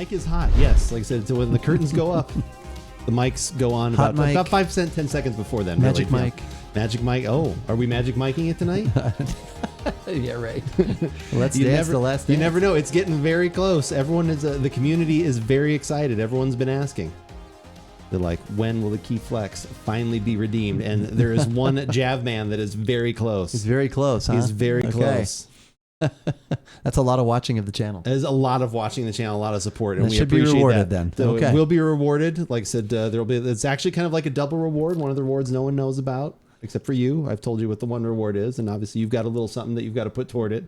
mic is hot. Yes, like I said, so when the curtains go up, the mics go on about 10 seconds before then. Magic really. mic. Yeah. Magic mic. Oh, are we magic micing it tonight? Yeah, right. Let's dance the last dance. You never know. It's getting very close. Everyone is, the community is very excited. Everyone's been asking. They're like, when will the Key Flex finally be redeemed? And there is one Jav man that is very close. He's very close, huh? He's very close. That's a lot of watching of the channel. There's a lot of watching the channel, a lot of support, and that we should appreciate be rewarded that. then. So okay. it will be rewarded. Like I said, there'll be. It's actually kind of like a double reward. One of the rewards no one knows about, except for you. I've told you what the one reward is, and obviously you've got a little something that you've got to put toward it.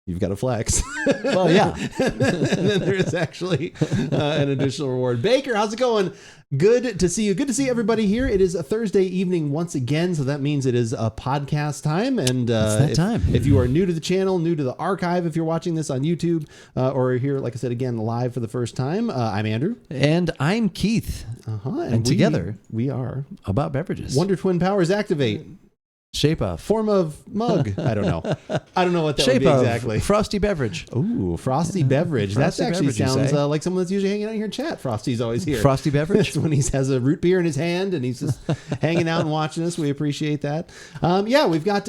You've got to flex. Well, yeah. And then there's actually an additional reward. Baker, how's it going? Good to see you. Good to see everybody here. It is a Thursday evening once again, so that means it is a podcast time. And if you are new to the channel, new to the archive, if you're watching this on YouTube or here, like I said, again, live for the first time, I'm Andrew. And I'm Keith. And together, we are About Beverages. Wonder Twin Powers Activate. Shape of. Form of mug. I don't know. I don't know what that Shape would be of exactly. Frosty beverage. Ooh, frosty beverage. That actually beverage, sounds like someone that's usually hanging out here in chat. Frosty's always here. Frosty beverage? That's when he has a root beer in his hand and he's just hanging out and watching us. We appreciate that. Yeah, we've got,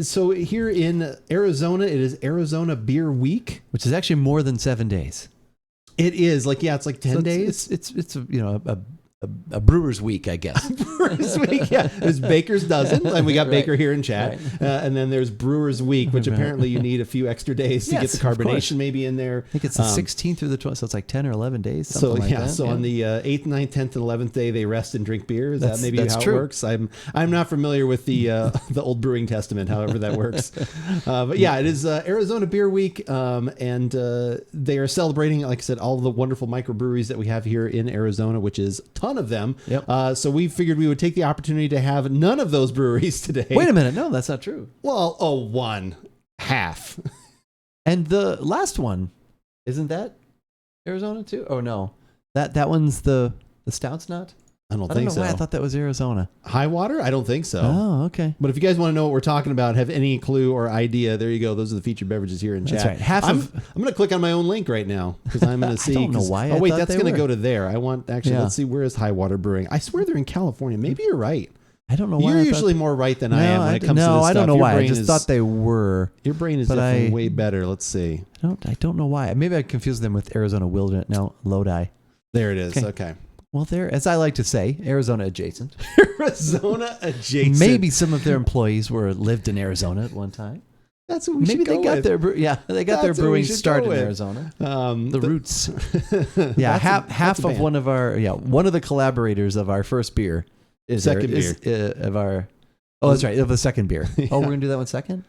so here in Arizona, it is Arizona Beer Week. Which is actually more than 7 days. It is. It's like 10 days. It's a brewer's week, I guess. Brewers Week, yeah. There's Baker's Dozen, and we got Right. Baker here in chat. Right. And then there's Brewers Week, which apparently you need a few extra days to get the carbonation maybe in there. I think it's the 16th through the 12th, so it's like 10 or 11 days. So on the 8th, 9th, 10th, and 11th day, they rest and drink beer. Is that maybe how true. It works? I'm not familiar with the old Brewing Testament, however that works. But yeah, it is Arizona Beer Week, and they are celebrating, like I said, all the wonderful microbreweries that we have here in Arizona, which is a ton of them. Yep. So we figured we would take the opportunity to have none of those breweries today. Wait a minute. No, that's not true. Well, one half. And the last one, isn't that Arizona too? Oh, no. That one's the Stout's not? I don't know think so. Why I thought that was Arizona. High water? I don't think so. Oh, okay. But if you guys want to know what we're talking about, have any clue or idea, there you go. Those are the featured beverages here in chat. That's right. I'm going to click on my own link right now because I'm going to see. I don't know why. Oh, wait, that's going to go to there. I want, actually, let's see. Where is High Water Brewing? I swear they're in California. Maybe you're right. I don't know why. You're usually more right than I am when it comes to this stuff. No, I don't know why. I just thought they were. Your brain is definitely way better. Let's see. I don't know why. Maybe I confused them with Arizona Wilderness. No, Lodi. There it is. Okay. Well, they're, as I like to say, Arizona adjacent. Arizona adjacent. Maybe some of their employees lived in Arizona at one time. That's what we should go they got with. they got their brewing started in Arizona. The roots. Yeah, half of one of the collaborators of our first beer is of our. Oh, that's right, of the second beer. Yeah. Oh, we're gonna do that one second.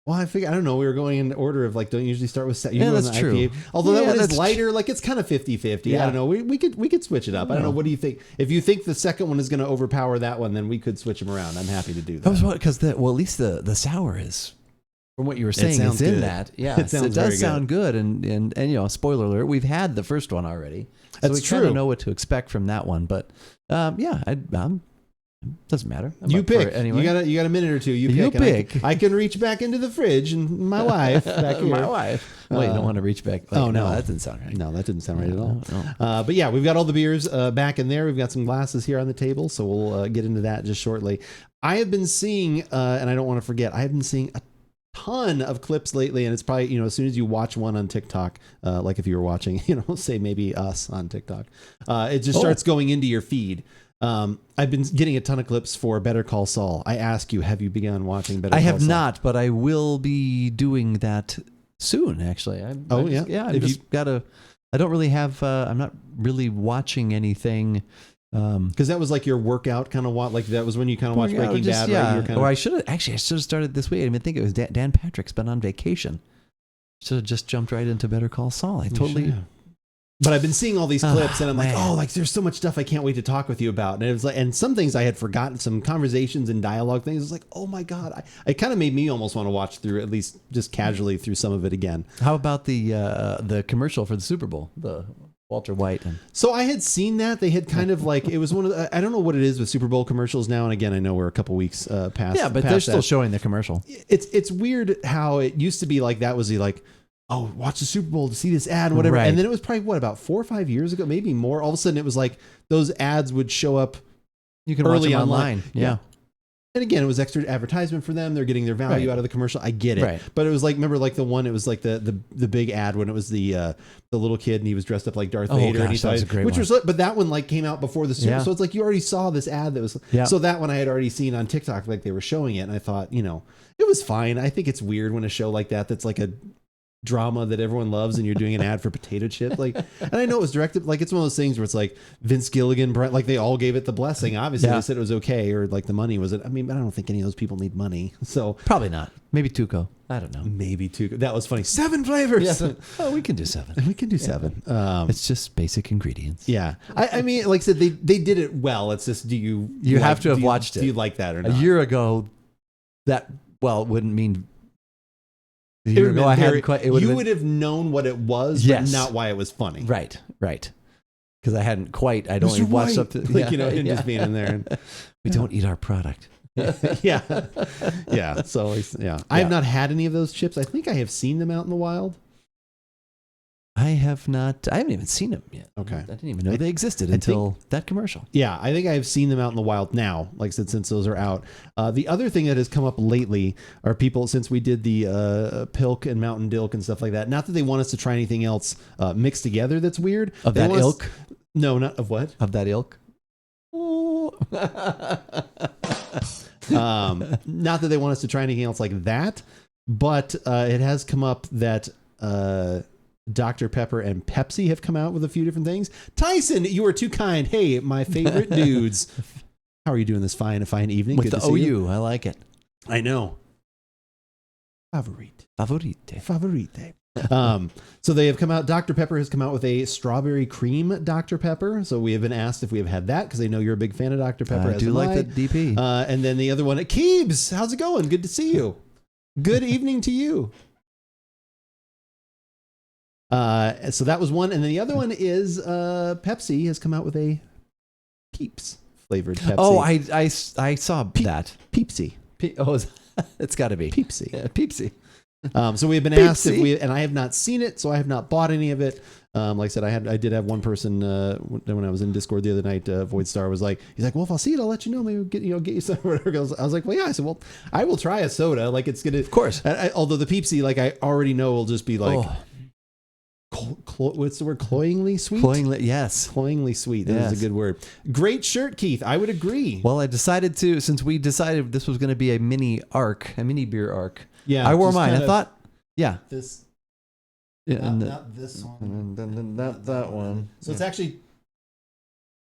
Well, I don't know. We were going in order of don't usually start with yeah, that's true. IPA. Although that one is lighter, it's kind of 50-50. Yeah. I don't know. We could switch it up. I don't know. What do you think? If you think the second one is going to overpower that one, then we could switch them around. I'm happy to do that. Because at least the sour is, from what you were saying, is in that. Yeah, it does sound good. And spoiler alert, we've had the first one already. That's so we kind of know what to expect from that one. But doesn't matter. You pick. Anyway. You got a minute or two. You pick. I can reach back into the fridge and my wife back here. My wife. Well, you don't want to reach back. No, that didn't sound right. No, that didn't sound right at all. No. But yeah, we've got all the beers back in there. We've got some glasses here on the table, so we'll get into that just shortly. I have been seeing, and I don't want to forget, I have been seeing a ton of clips lately, and it's probably, as soon as you watch one on TikTok, like if you were watching, say maybe us on TikTok, it just starts going into your feed. I've been getting a ton of clips for Better Call Saul. I ask you, have you begun watching Better Call Saul? I have not, but I will be doing that soon, actually. I don't really have, I'm not really watching anything. Because that was like your workout kind of that was when you kind of watched Breaking Bad, right? Or I should have started this week. I didn't even think it was Dan Patrick's been on vacation. Should have just jumped right into Better Call Saul. But I've been seeing all these clips, and I'm there's so much stuff I can't wait to talk with you about. And it was and some things I had forgotten, some conversations and dialogue things. It's like, oh my god, it kind of made me almost want to watch through, at least just casually through some of it again. How about the commercial for the Super Bowl, the Walter White? So I had seen that they had kind of it was one of the, I don't know what it is with Super Bowl commercials now. And again, I know we're a couple weeks past. Yeah, but they're still showing the commercial. It's weird how it used to be that was the oh, watch the Super Bowl to see this ad, whatever. Right. And then it was probably about 4 or 5 years ago, maybe more. All of a sudden it was like those ads would show up. You can early watch them online. Yeah. And again, it was extra advertisement for them. They're getting their value out of the commercial. I get it. Right. But it was like, remember like the one, it was like the big ad when it was the little kid and he was dressed up like Darth Vader. Gosh, and he that was a great one. But that one like came out before the Super. So it's like you already saw this ad that was, so that one I had already seen on TikTok, like they were showing it. And I thought, it was fine. I think it's weird when a show like that's like a drama that everyone loves and you're doing an ad for potato chip, like, and I know it was directed, like it's one of those things where it's like Vince Gilligan, Brent, like they all gave it the blessing. Obviously they said it was okay, or like the money was it. I mean, I don't think any of those people need money, so probably not. Maybe Tuco. I don't know. Maybe Tuco. That was funny. 7 flavors. Yeah. Oh, we can do 7. We can do 7. It's just basic ingredients. Yeah. I mean, like I said, they did it well. It's just, you have to have watched it. Do you like that or not? A year ago, that wouldn't mean. You would have known what it was, but not why it was funny. Right. Because I hadn't quite. I'd only watched up to him just being in there. And, we don't eat our product. yeah. So I have not had any of those chips. I think I have seen them out in the wild. I have not. I haven't even seen them yet. Okay. I didn't even know they existed until that commercial. Yeah, I think I have seen them out in the wild now, like I said, since those are out. The other thing that has come up lately are people, since we did the Pilk and Mountain Dilk and stuff like that, not that they want us to try anything else mixed together that's weird. Of that ilk? No, not of what? Of that ilk? Not that they want us to try anything else like that, but it has come up that Dr. Pepper and Pepsi have come out with a few different things. Tyson, you are too kind. Hey, my favorite dudes. How are you doing this fine evening? With good the OU, I like it. I know. Favorite. So they have come out. Dr. Pepper has come out with a strawberry cream Dr. Pepper. So we have been asked if we have had that because they know you're a big fan of Dr. Pepper. I do like the DP. And then the other one, Keebs. How's it going? Good to see you. Good evening to you. So that was one, and then the other one is Pepsi has come out with a Peeps flavored Pepsi. Oh, I saw that Peepsy. It's got to be Peepsy. Yeah, Peepsy. So we have been asked if and I have not seen it, so I have not bought any of it. Like I said, I did have one person when I was in Discord the other night. Void Star was like, he's like, well, if I'll see it, I'll let you know. Maybe get you some. Or whatever. I was like, well, yeah. I said, well, I will try a soda. Like it's gonna, of course. Although the Peepsy, like I already know, will just be like. What's the word? Cloyingly sweet? Yes. Cloyingly sweet. That is a good word. Great shirt, Keith. I would agree. Well, I decided to, since we decided this was going to be a mini beer arc. Yeah. I wore mine. I thought, this. Yeah. Not this one. And not that one. So it's actually.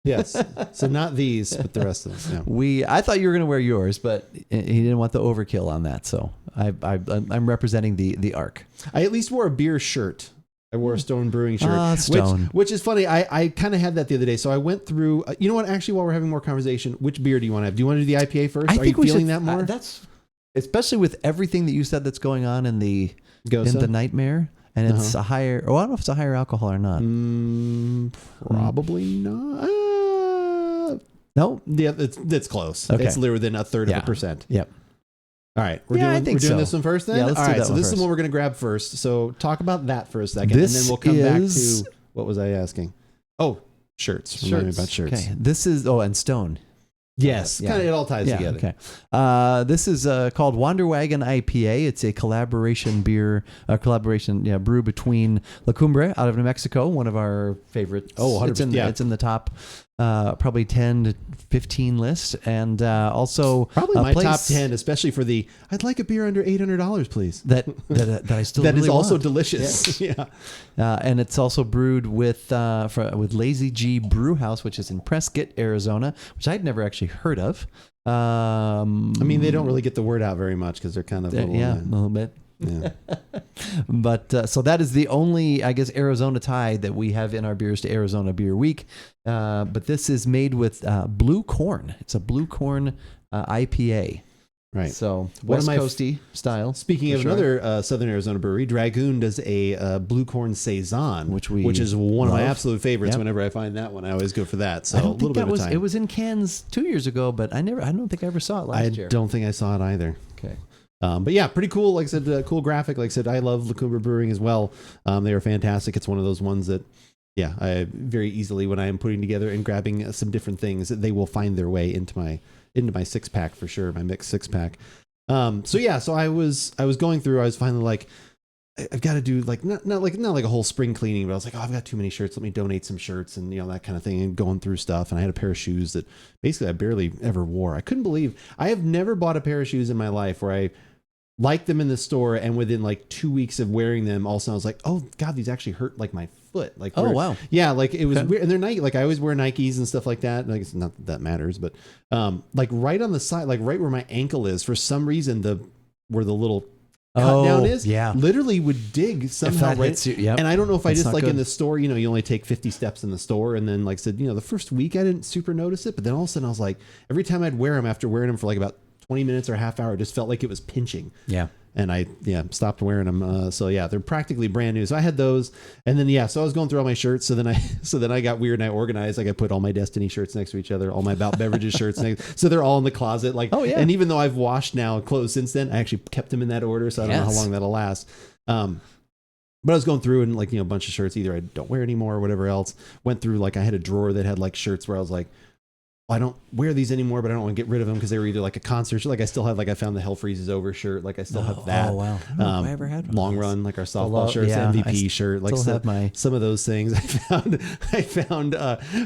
Yes. So not these, but the rest of them. Yeah. I thought you were going to wear yours, but he didn't want the overkill on that. So I'm representing the arc. I at least wore a beer shirt. I wore a Stone Brewing shirt, Stone. Which is funny. I kind of had that the other day. So I went through, you know what, actually, while we're having more conversation, which beer do you want to have? Do you want to do the IPA first? Are you feeling that more? That's, especially with everything that you said that's going on in the Gose? In the Nightmare. And it's a higher, I don't know if it's a higher alcohol or not. Probably not. No. Yeah, it's close. Okay. It's lower than 1/3%. Yep. All right, we're doing this one first then? Yeah, let's do that one so this first. is the one we're going to grab first. So talk about that for a second, and then we'll come back to, what was I asking? Oh, shirts. Remind me about shirts. Okay, this is, and Stone. Yes, kind of it all ties together. Okay. This is called Wagon IPA. It's a collaboration brew between La Cumbre out of New Mexico, one of our favorites. Oh, 100%. It's in the top probably 10 to 15 list, and also probably my top 10, especially for the I'd like a beer under $800, please. That I still that really is also want. delicious. Yeah. And it's also brewed with Lazy G Brew House, which is in Prescott, Arizona, which I'd never actually heard of. I mean, they don't really get the word out very much because they're kind of a little bit. Yeah. But so that is the only, I guess, Arizona tie that we have in our beers to Arizona Beer Week. But this is made with blue corn. It's a blue corn IPA. Right. So West Coasty style. Speaking of another Southern Arizona brewery, Dragoon does a blue corn saison, which is one of my absolute favorites. Yep. Whenever I find that one, I always go for that. So I don't think it was in cans 2 years ago, but I don't think I ever saw it last year. I don't think I saw it either. Okay. But yeah, pretty cool. Like I said, cool graphic. Like I said, I love Lacumba Brewing as well. They are fantastic. It's one of those ones that, yeah, I very easily, when I am putting together and grabbing some different things, they will find their way into my 6-pack for sure, my mixed 6-pack. So I was going through, I was finally like, I've got to do like, not like a whole spring cleaning, but I was like, oh, I've got too many shirts. Let me donate some shirts and, that kind of thing, and going through stuff. And I had a pair of shoes that basically I barely ever wore. I couldn't believe, I have never bought a pair of shoes in my life where I liked them in the store, and within like 2 weeks of wearing them, also I was like, oh God, these actually hurt like my foot. Like, oh wow, yeah, like it was weird. And they're Nike. Like I always wear Nikes and stuff like that. Like it's not that matters, but like right on the side, like right where my ankle is, for some reason where the little cut down is, literally would dig somehow right. Hits you, yep. And I don't know if I just like good. In the store, you only take 50 steps in the store, and then like I said, the first week I didn't super notice it, but then all of a sudden I was like, every time I'd wear them, after wearing them for like about 20 minutes or a half hour, it just felt like it was pinching. Yeah. And I stopped wearing them. So yeah, they're practically brand new. So I had those, and then so I was going through all my shirts. So then I got weird and I organized. Like I put all my Destiny shirts next to each other, all my AboutBeverages shirts next. So they're all in the closet. Like, oh yeah. And even though I've washed now clothes since then, I actually kept them in that order. So I don't know how long that'll last. But I was going through and like a bunch of shirts either I don't wear anymore or whatever else. Went through, like I had a drawer that had like shirts where I was like, I don't wear these anymore, but I don't want to get rid of them because they were either like a concert shirt. Like I still have, like I found the Hell Freezes Over shirt. Like I still have that. Oh wow! I don't know if I ever had one. Long Run, like our softball shirts, MVP shirt. Like still have some of those things I found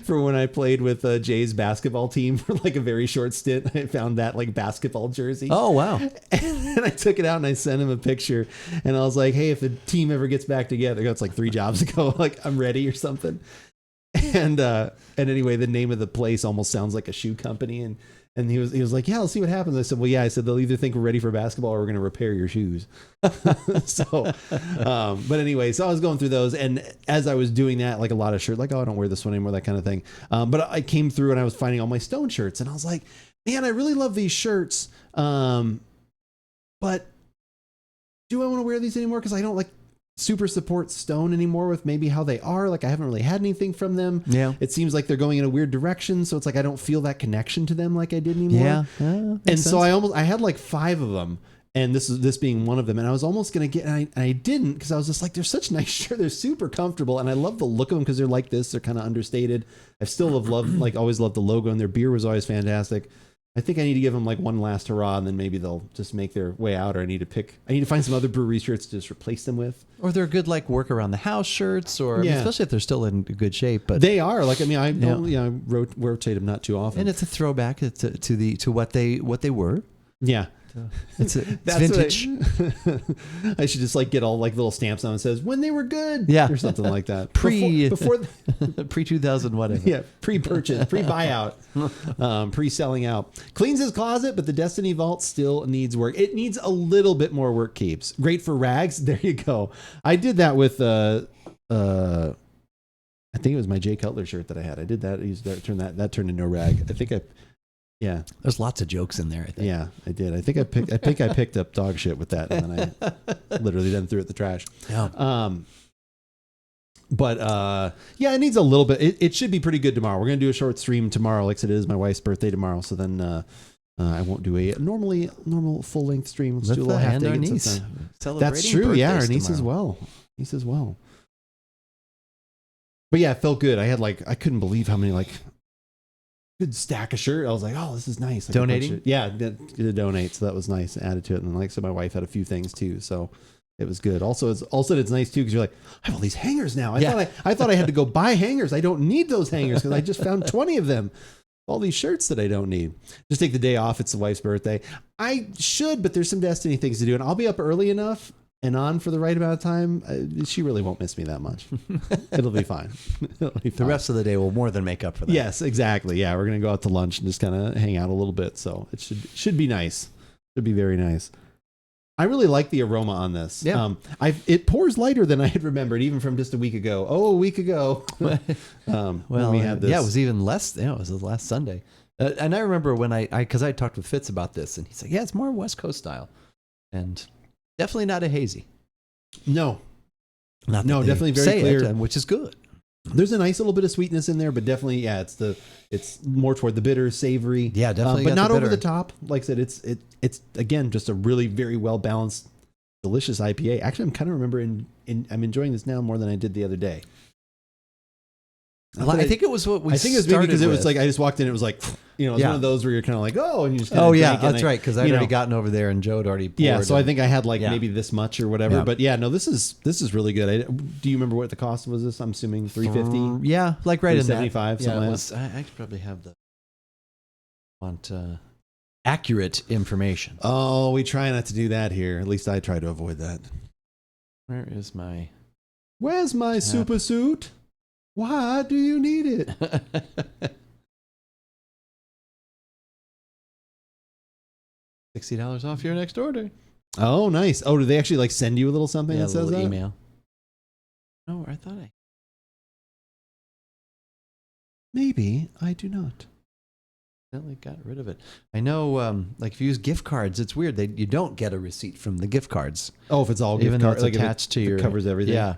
for when I played with Jay's basketball team for like a very short stint. I found that like basketball jersey. Oh wow! And I took it out and I sent him a picture, and I was like, hey, if the team ever gets back together, that's like 3 jobs ago. Like I'm ready or something. And anyway, the name of the place almost sounds like a shoe company, and he was like, yeah, let's see what happens. I said, well, yeah, I said they'll either think we're ready for basketball or we're going to repair your shoes. So, but anyway, so I was going through those, and as I was doing that, like a lot of shirts, like, oh, I don't wear this one anymore, that kind of thing. But I came through and I was finding all my Stone shirts, and I was like, man, I really love these shirts, but do I want to wear these anymore? Because I don't like super support Stone anymore with maybe how they are. Like I haven't really had anything from them. Yeah. It seems like they're going in a weird direction. So it's like, I don't feel that connection to them like I did anymore. Yeah. And sense. So I had like 5 of them, and this being one of them. And I was almost going to get, and I didn't, because I was just like, they're such nice shirts. They're super comfortable. And I love the look of them because they're like this. They're kind of understated. I still have loved, like always loved the logo, and their beer was always fantastic. I think I need to give them like one last hurrah, and then maybe they'll just make their way out, or I need to find some other brewery shirts to just replace them with. Or they're good like work around the house shirts, or especially if they're still in good shape. But they are. Like I mean, I rotate them not too often, and it's a throwback to what they were. Yeah. It's vintage. I should just like get all like little stamps on it that says when they were good, or something like that. Before pre 2000 whatever. Yeah, pre-purchase, pre-buyout, pre-selling out. Cleans his closet, but the Destiny Vault still needs work. It needs a little bit more work. Keeps great for rags. There you go. I did that with I think it was my Jay Cutler shirt that I had. I did that. That turned into a rag. I think yeah. There's lots of jokes in there, I think. Yeah, I did. I think I picked up dog shit with that, and then I literally then threw it in the trash. Yeah. But it needs a little bit. It should be pretty good tomorrow. We're going to do a short stream tomorrow. Like I said, it is my wife's birthday tomorrow, so then I won't do a normal full-length stream. Let's do a little half day. Our niece. That's true. Yeah, our niece as well. But yeah, it felt good. I had I couldn't believe how many good stack of shirt. I was like, oh, this is nice. Donating? Yeah, to donate. So that was nice. Added to it. And like I said, my wife had a few things too. So it was good. Also, it's nice too, because you're like, I have all these hangers now. I thought I had to go buy hangers. I don't need those hangers because I just found 20 of them. All these shirts that I don't need. Just take the day off. It's the wife's birthday. I should, but there's some Destiny things to do. And I'll be up early enough and on for the right amount of time. She really won't miss me that much. It'll be fine. The rest of the day will more than make up for that. Yes, exactly. Yeah, we're going to go out to lunch and just kind of hang out a little bit. So it should be nice. Should be very nice. I really like the aroma on this. Yeah. It pours lighter than I had remembered, even from just a week ago. Oh, a week ago. When we had this. Yeah, it was even less. Yeah, it was last Sunday. And I remember when because I talked with Fitz about this, and he's like, yeah, it's more West Coast style. And definitely not a hazy. No. Definitely very clear. Which is good. There's a nice little bit of sweetness in there, but definitely, it's more toward the bitter, savory. Yeah, definitely. But not over the top. Like I said, it's again just a really very well balanced, delicious IPA. Actually, I'm kind of I'm enjoying this now more than I did the other day. I think it was what we. I think it was maybe because it was like I just walked in. It was like, it was one of those where you're kind of like, oh, and you just. That's right. Because I'd already gotten over there, and Joe had already poured. Yeah, so I think I had maybe this much or whatever. Yeah. But yeah, no, this is really good. Do you remember what the cost was? This I'm assuming $3.50. Yeah, like right in that. $75. Something like that. I probably have the accurate information. Oh, we try not to do that here. At least I try to avoid that. Where's my super suit? Why do you need it? $60 off your next order. Oh, nice. Oh, do they actually send you a little something that says that? Email. No, I thought I. Maybe I do not. They got rid of it. I know, if you use gift cards, it's weird. You don't get a receipt from the gift cards. Oh, if it's all gift cards, attached to your. It covers everything. Yeah.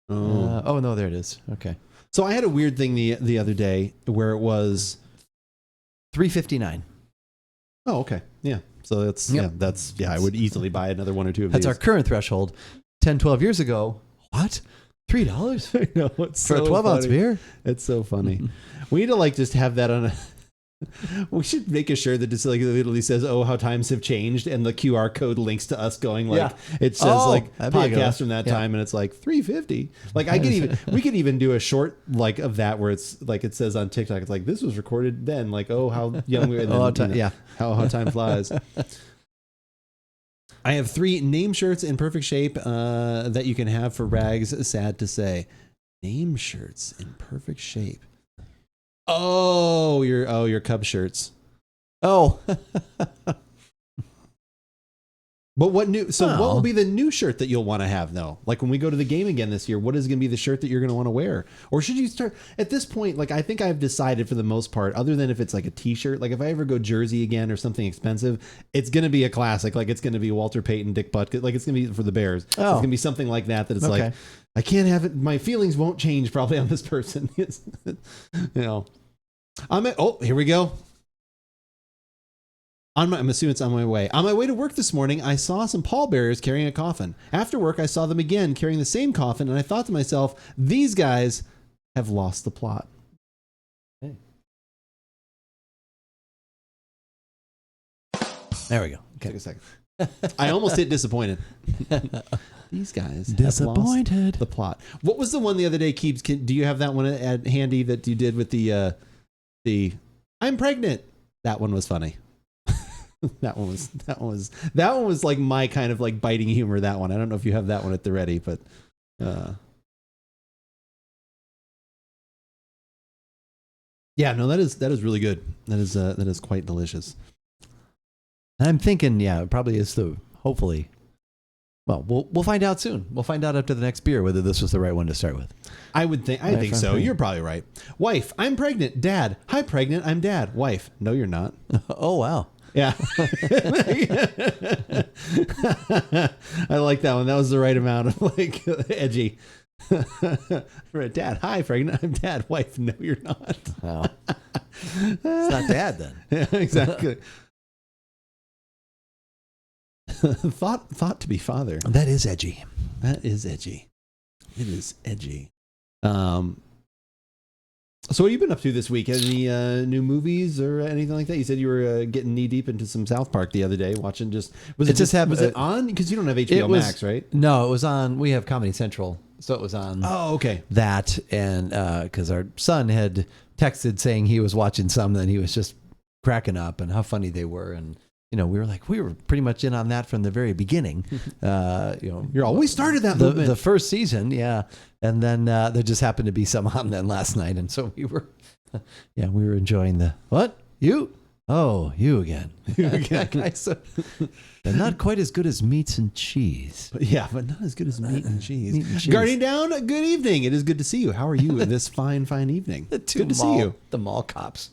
Oh no, there it is. Okay. So I had a weird thing the other day where it was $3.59. Oh, okay. Yeah. So that's I would easily buy another one or two of these. That's our current threshold. 10, 12 years ago, what? $3? I know, it's for a 12-ounce beer? It's so funny. We need to just have that on a. We should make a shirt that just it literally says, "Oh, how times have changed," and the QR code links to us going it says podcast from that time, and it's $3.50. We could even do a short of that where it's it says on TikTok, it's this was recorded then, oh how young we were, how time flies. I have 3 name shirts in perfect shape that you can have for Rags. Sad to say, name shirts in perfect shape. Oh, your Cub shirts. Oh. But what will be the new shirt that you'll want to have though? When we go to the game again this year, what is going to be the shirt that you're going to want to wear? Or should you start at this point? I think I've decided for the most part, other than if it's a t-shirt, if I ever go jersey again or something expensive, it's going to be a classic. It's going to be Walter Payton, Dick Butkus. It's going to be for the Bears. Oh. It's going to be something like that. That it's okay. I can't have it. My feelings won't change probably on this person. Here we go. I'm assuming it's on my way. On my way to work this morning, I saw some pallbearers carrying a coffin. After work, I saw them again carrying the same coffin, and I thought to myself, these guys have lost the plot. Hey. There we go. Okay. Take a second. I almost hit disappointed. These guys disappointed. Have lost the plot. What was the one the other day, Keebs? Do you have that one at handy that you did with the I'm pregnant? That one was funny. That one was my kind of biting humor. That one. I don't know if you have that one at the ready, but yeah, no, that is really good. That is quite delicious. I'm thinking, it probably is hopefully. Well, we'll find out soon. We'll find out after the next beer whether this was the right one to start with. I think so. You're probably right. Wife, I'm pregnant. Dad, hi, pregnant. I'm dad. Wife, no, you're not. Oh, wow. Yeah. I like that one. That was the right amount of edgy. Dad, hi, pregnant. I'm dad. Wife, no, you're not. Oh. It's not dad then. Yeah, exactly. Thought to be father. That is edgy. That is edgy. It is edgy. So what have you been up to this week? Any new movies or anything like that? You said you were getting knee deep into some South Park the other day, watching was it on? Because you don't have HBO Max, right? No, it was on. We have Comedy Central, so it was on. Oh, okay. That, and because our son had texted saying he was watching some, and he was just cracking up and how funny they were, and we were pretty much in on that from the very beginning. We started that movement. The first season, yeah. And then there just happened to be some on then last night. And so we were enjoying what? You? Oh, you again. You again. They're not quite as good as meats and cheese. But not as good as meat and cheese. Guardian Down, good evening. It is good to see you. How are you this fine evening? Good to see you. The mall cops.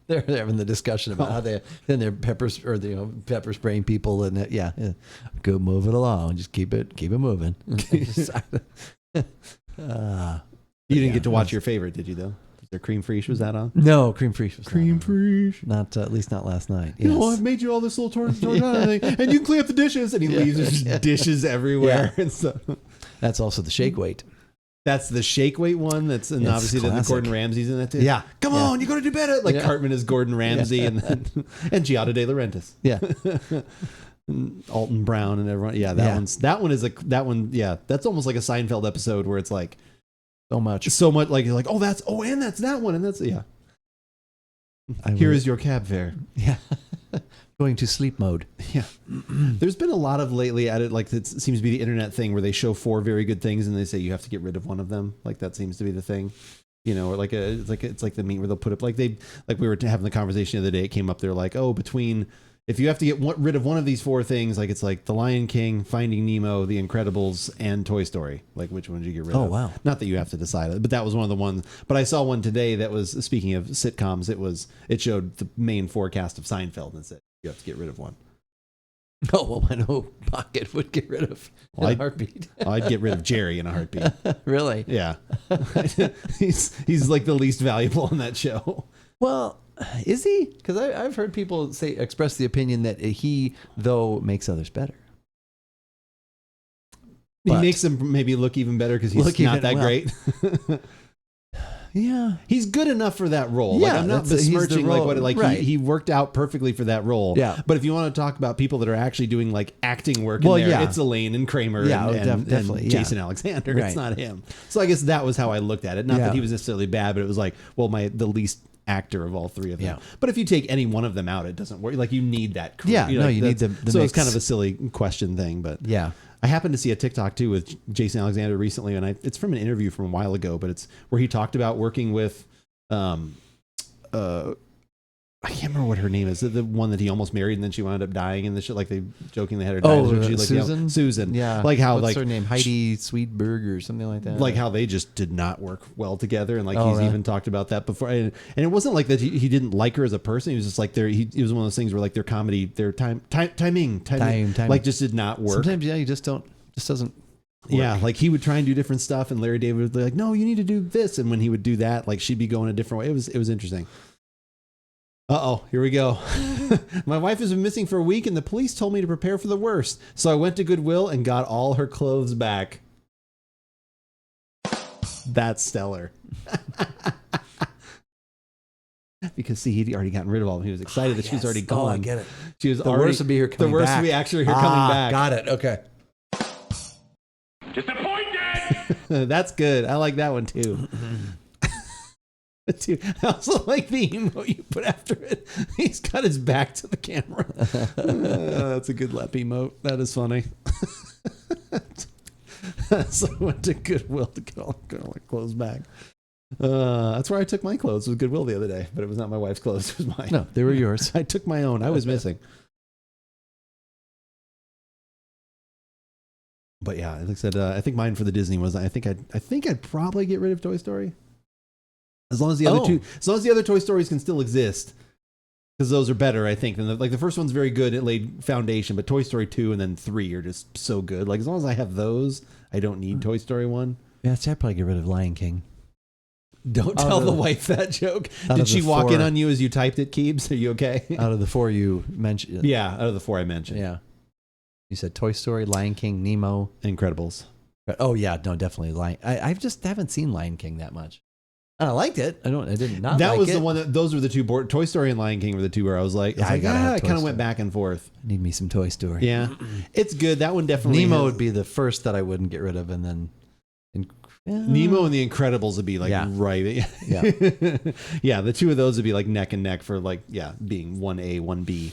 They're having the discussion about how they're pepper spraying people, and go move it along, just keep it moving. You didn't get to watch your favorite, did you, though? Was there Cream Fraiche? Was that on? No, Cream Fraiche was Cream Fraiche. Not at least not last night. Yes. You know, I've made you all this little thing, and you can clean up the dishes. And he leaves his dishes everywhere. And so. That's also the shake weight. That's the shake weight one. That's and obviously the Gordon Ramsay's in that too. Yeah. Come on, you got to do better. Like Cartman is Gordon Ramsay and Giada De Laurentiis. Yeah. And Alton Brown and everyone. Yeah, that one. Yeah, that's almost like a Seinfeld episode where it's like so much like you're like, and that's that one, and that's Here is your cab fare. Yeah. Going to sleep mode. Yeah. There's been a lot of lately at it, like it seems to be the internet thing where they show 4 very good things and they say you have to get rid of one of them. Like that seems to be the thing. You know, or it's like the meme where they'll put up like we were having the conversation the other day. It came up. They're like, if you have to get rid of one of these 4 things, like it's like The Lion King, Finding Nemo, The Incredibles, and Toy Story. Like which one did you get rid of? Oh, wow. Not that you have to decide it, but that was one of the ones. But I saw one today that was, speaking of sitcoms, it showed the main forecast of Seinfeld and it said you have to get rid of one. Oh, well, I know Pocket would get rid of in a heartbeat. I'd get rid of Jerry in a heartbeat. Really? Yeah. he's like the least valuable on that show. Well, is he? Because I've heard people express the opinion that he, though, makes others better. He makes them maybe look even better because he's not that great. Yeah, he's good enough for that role. Yeah, like, I'm not besmirching he worked out perfectly for that role. Yeah, but if you want to talk about people that are actually doing like acting work, in there, it's Elaine and Kramer and Jason Alexander. Right. It's not him. So I guess that was how I looked at it. Not that he was necessarily bad, but it was like, well, the least actor of all 3 of them. Yeah. But if you take any one of them out, it doesn't work. Like you need that. Yeah, you need the so mix. It's kind of a silly question thing, but yeah. I happened to see a TikTok too with Jason Alexander recently, and it's from an interview from a while ago, but it's where he talked about working with, I can't remember what her name is. The one that he almost married and then she wound up dying and the shit. Like they jokingly had her die. Susan. Susan. Yeah. Like how what's her name? Heidi Sweetberg or something like that. Like how they just did not work well together, and he's even talked about that before. And it wasn't like that he didn't like her as a person. He was just like he was one of those things where like their comedy, their timing, like just did not work. Sometimes you just doesn't. Work. Yeah, like he would try and do different stuff, and Larry David would be like, "No, you need to do this." And when he would do that, like she'd be going a different way. It was interesting. Here we go. My wife has been missing for a week, and the police told me to prepare for the worst. So I went to Goodwill and got all her clothes back. That's stellar. Because he'd already gotten rid of all of them. He was excited that she was already gone. I get it. She was the worst would be her coming back. The worst would be actually her coming back. Got it. Okay. Disappointed. That's good. I like that one too. Dude, I also like the emote you put after it. He's got his back to the camera. That's a good lap emote. That is funny. So I went to Goodwill to get all my clothes back. That's where I took my clothes. It was Goodwill the other day, but it was not my wife's clothes. It was mine. No, they were yours. I took my own. I was missing. But yeah, like I said, I think mine for the Disney was. I think I'd probably get rid of Toy Story. As long as the other Toy Stories can still exist, because those are better, I think. Than the first one's very good; it laid foundation. But Toy Story 2 and then 3 are just so good. Like as long as I have those, I don't need Toy Story 1. Yeah, I'd probably get rid of Lion King. Don't tell the wife that joke. Did she walk in on you as you typed it, Keebs? Are you okay? Out of the 4 you mentioned. Yeah, out of the 4 I mentioned. Yeah, you said Toy Story, Lion King, Nemo, Incredibles. Oh yeah, no, definitely Lion. I just haven't seen Lion King that much. And I liked it. I did not. That was the one. Those were the 2. Toy Story and Lion King were the 2 where I was like, I kind of went back and forth. I need me some Toy Story. Yeah, it's good. That one definitely. Nemo would be the first that I wouldn't get rid of, and then Nemo and the Incredibles would be like right. Yeah, yeah. The 2 of those would be like neck and neck for being 1A, 1B,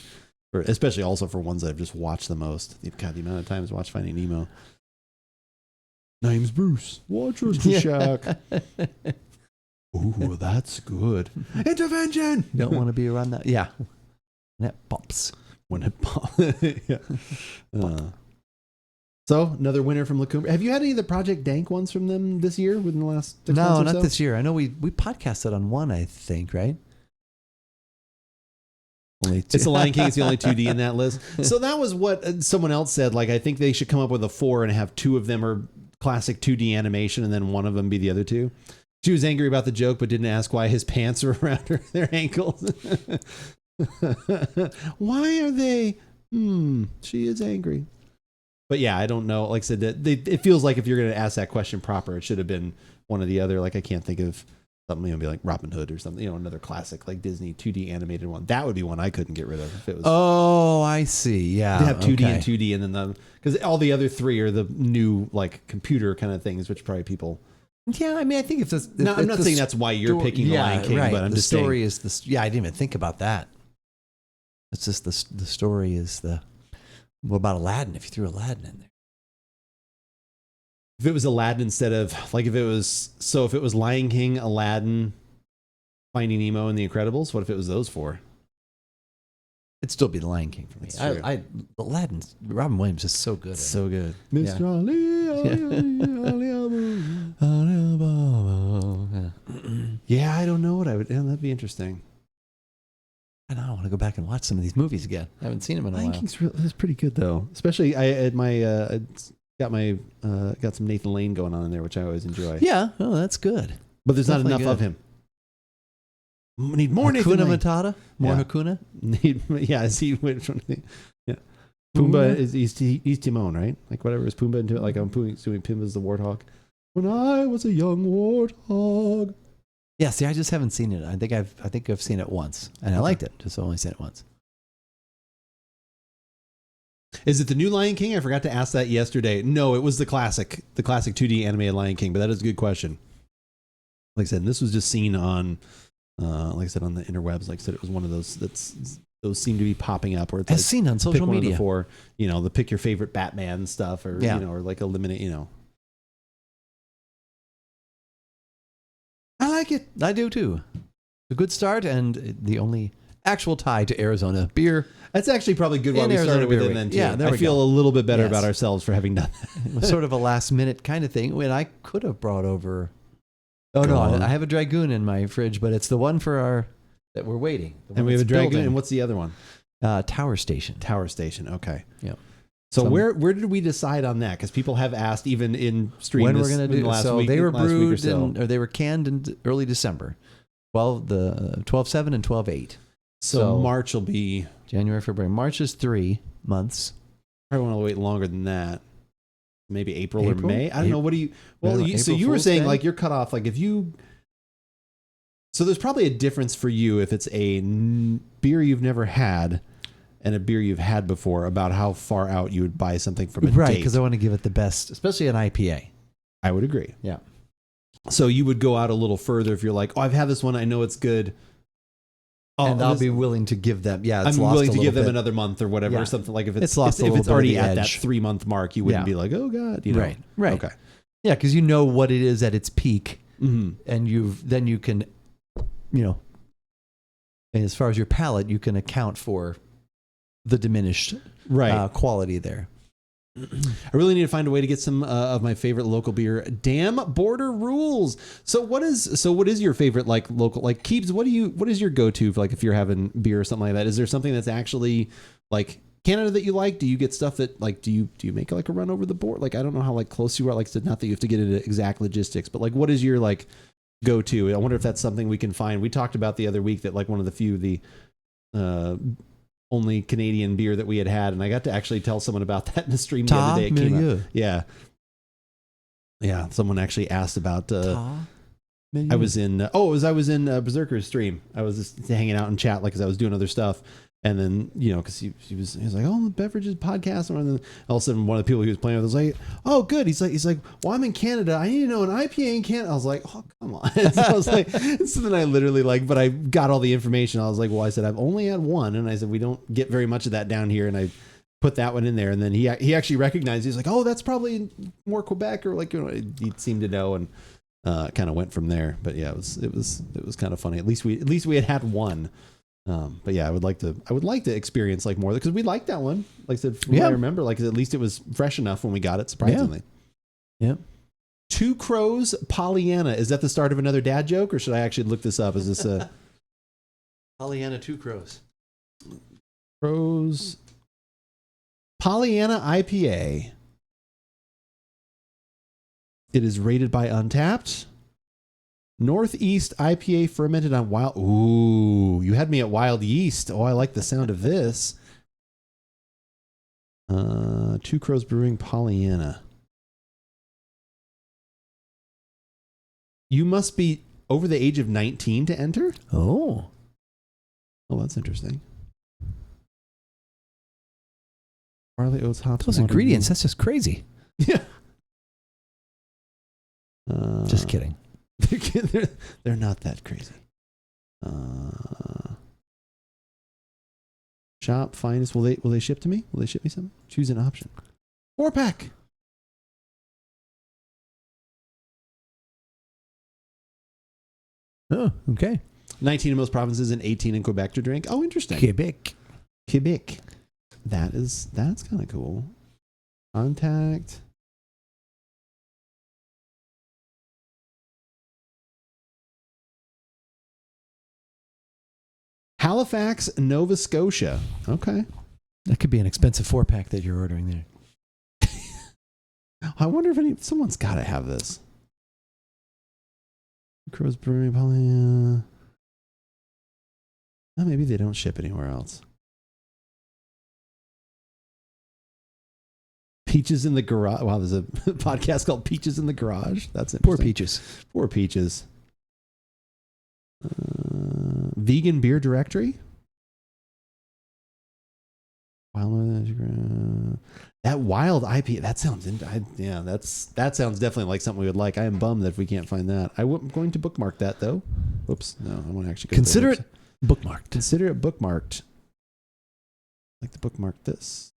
especially also for ones that I've just watched the most. God, the amount of times I watched Finding Nemo. Name's Bruce. Watch us, Shack. Ooh, that's good. Intervention! Don't want to be around that. Yeah. When it pops. When it pops. Yeah. So, another winner from LaCoumbre. Have you had any of the Project Dank ones from them this year within the last 6 months or No, so? not this year. I know we podcasted on one, I think, right? Only 2. It's the Lion King. It's the only 2D in that list. So that was what someone else said. Like, I think they should come up with a 4 and have 2 of them are classic 2D animation and then one of them be the other 2. She was angry about the joke, but didn't ask why his pants were around their ankles. Why are they? She is angry. But yeah, I don't know. Like I said, it feels like if you're going to ask that question proper, it should have been one of the other. Like I can't think of something. Be like Robin Hood or something. Another classic like Disney 2D animated one. That would be one I couldn't get rid of if it was. Oh, I see. Yeah, they have 2D and 2D, and then because all the other three are the new like computer kind of things, which probably people. Yeah, I mean, I think if this. No, I'm not saying that's why you're picking the Lion King, but I'm just saying. The story is the. Yeah, I didn't even think about that. It's just the story is the. What about Aladdin? If you threw Aladdin in there. If it was Aladdin instead of like if it was Lion King, Aladdin, Finding Nemo, and The Incredibles, what if it was those four? It'd still be the Lion King for me. Aladdin, Robin Williams is so good. So good. Mr. Yeah, I don't know what I would. That'd be interesting. I know. I want to go back and watch some of these movies again. I haven't seen them in a while. Lion King's pretty good though. Especially got some Nathan Lane going on in there, which I always enjoy. Yeah, that's good. But there's not enough of him. We need more Nathan Lane. Matata? More Hakuna? As he went from Pumbaa he's Timon, right? Like whatever is Pumbaa into it. Like I'm doing Pumbaa's the warthog. When I was a young warthog. Yeah, see, I just haven't seen it. I think I've seen it once, and I liked it. Just only seen it once. Is it the new Lion King? I forgot to ask that yesterday. No, it was the classic 2D animated Lion King. But that is a good question. Like I said, this was just seen on, like I said, on the interwebs. Like I said, it was one of those those seem to be popping up. Or it's like, seen on social media before. The pick your favorite Batman stuff, or or like eliminate. I like it. I do too. A good start, and the only actual tie to Arizona beer. That's actually probably good why we started with it then too. Yeah, I feel a little bit better about ourselves for having done that. It was sort of a last minute kind of thing. When I could have brought over. Oh no, I have a Dragoon in my fridge, but it's the one that we're waiting. And we have a Dragoon, and what's the other one? Tower Station. Tower Station. Okay. Yeah. So where did we decide on that? Because people have asked even in stream when we're going to do last week. They were brewed or they were canned in early December. 12/7 and 12/8. So March will be January, February. March is 3 months. I want to wait longer than that. Maybe April or May. I don't know. What do you? Well, so you were saying like you're cut off. Like if you. So there's probably a difference for you if it's a beer you've never had. And a beer you've had before, about how far out you would buy something from a date. Right, because I want to give it the best, especially an IPA. I would agree. Yeah. So you would go out a little further if you're like, oh, I've had this one, I know it's good. Oh, and I'll be willing to give them. Yeah, I'm willing to give them another month or whatever, or something like if it's already at that 3 month mark, you wouldn't be like, oh god, Right. Okay. Yeah, because you know what it is at its peak, and then you can, and as far as your palate, you can account for the diminished quality there. I really need to find a way to get some of my favorite local beer. Damn border rules. So what is your favorite like local like Keebs? What is your go to like if you're having beer or something like that? Is there something that's actually like Canada that you like? Do you get stuff that like do you make like a run over the board? Like I don't know how like close you are. Like not that you have to get into exact logistics, but like what is your like go to? I wonder if that's something we can find. We talked about the other week that like one of the few only Canadian beer that we had, and I got to actually tell someone about that in the stream the other day. It came out. Yeah. Someone actually asked about. I was in Berserker's stream. I was just hanging out in chat, like, because I was doing other stuff, and then because he was like, oh, the Beverages podcast, and then all of a sudden one of the people he was playing with was like, oh, good. He's like, well, I'm in Canada. I need to know an IPA in Canada. I was like, oh, come on. So I was like, so then I literally but I got all the information. I was like, well, I said I've only had one, and I said we don't get very much of that down here, and I put that one in there, and then he actually recognized. He's like, oh, that's probably more Quebec, or like he seemed to know, and kind of went from there. But yeah, it was kind of funny. At least we had one. But yeah, I would like to experience like more because we liked that one. Like I said, from what I remember, like at least it was fresh enough when we got it. Surprisingly, yeah. Two Crows Pollyanna. Is that the start of another dad joke, or should I actually look this up? Is this a Pollyanna Two Crows? Crows Pollyanna IPA. It is rated by Untapped. Northeast IPA fermented on wild. Ooh, you had me at wild yeast. Oh, I like the sound of this. Two Crows Brewing Pollyanna. You must be over the age of 19 to enter? Oh, that's interesting. Barley, oats, hops. Those ingredients, that's just crazy. Yeah. Just kidding. They're not that crazy. Shop finest. Will they ship to me? Will they ship me some? Choose an option. 4-pack. Oh, okay. 19 in most provinces and 18 in Quebec to drink. Oh, interesting. Quebec. That's kind of cool. Contact. Halifax, Nova Scotia. Okay. That could be an expensive 4-pack that you're ordering there. I wonder if someone's got to have this. Crows Brewing, probably. Maybe they don't ship anywhere else. Peaches in the Garage. Wow, there's a podcast called Peaches in the Garage. That's interesting. Poor Peaches. Vegan beer directory. That wild IPA. That sounds. That sounds definitely like something we would like. I am bummed that if we can't find that. I'm going to bookmark that though. Oops, no, I want to actually consider it bookmarked. Consider it bookmarked. I'd like to bookmark this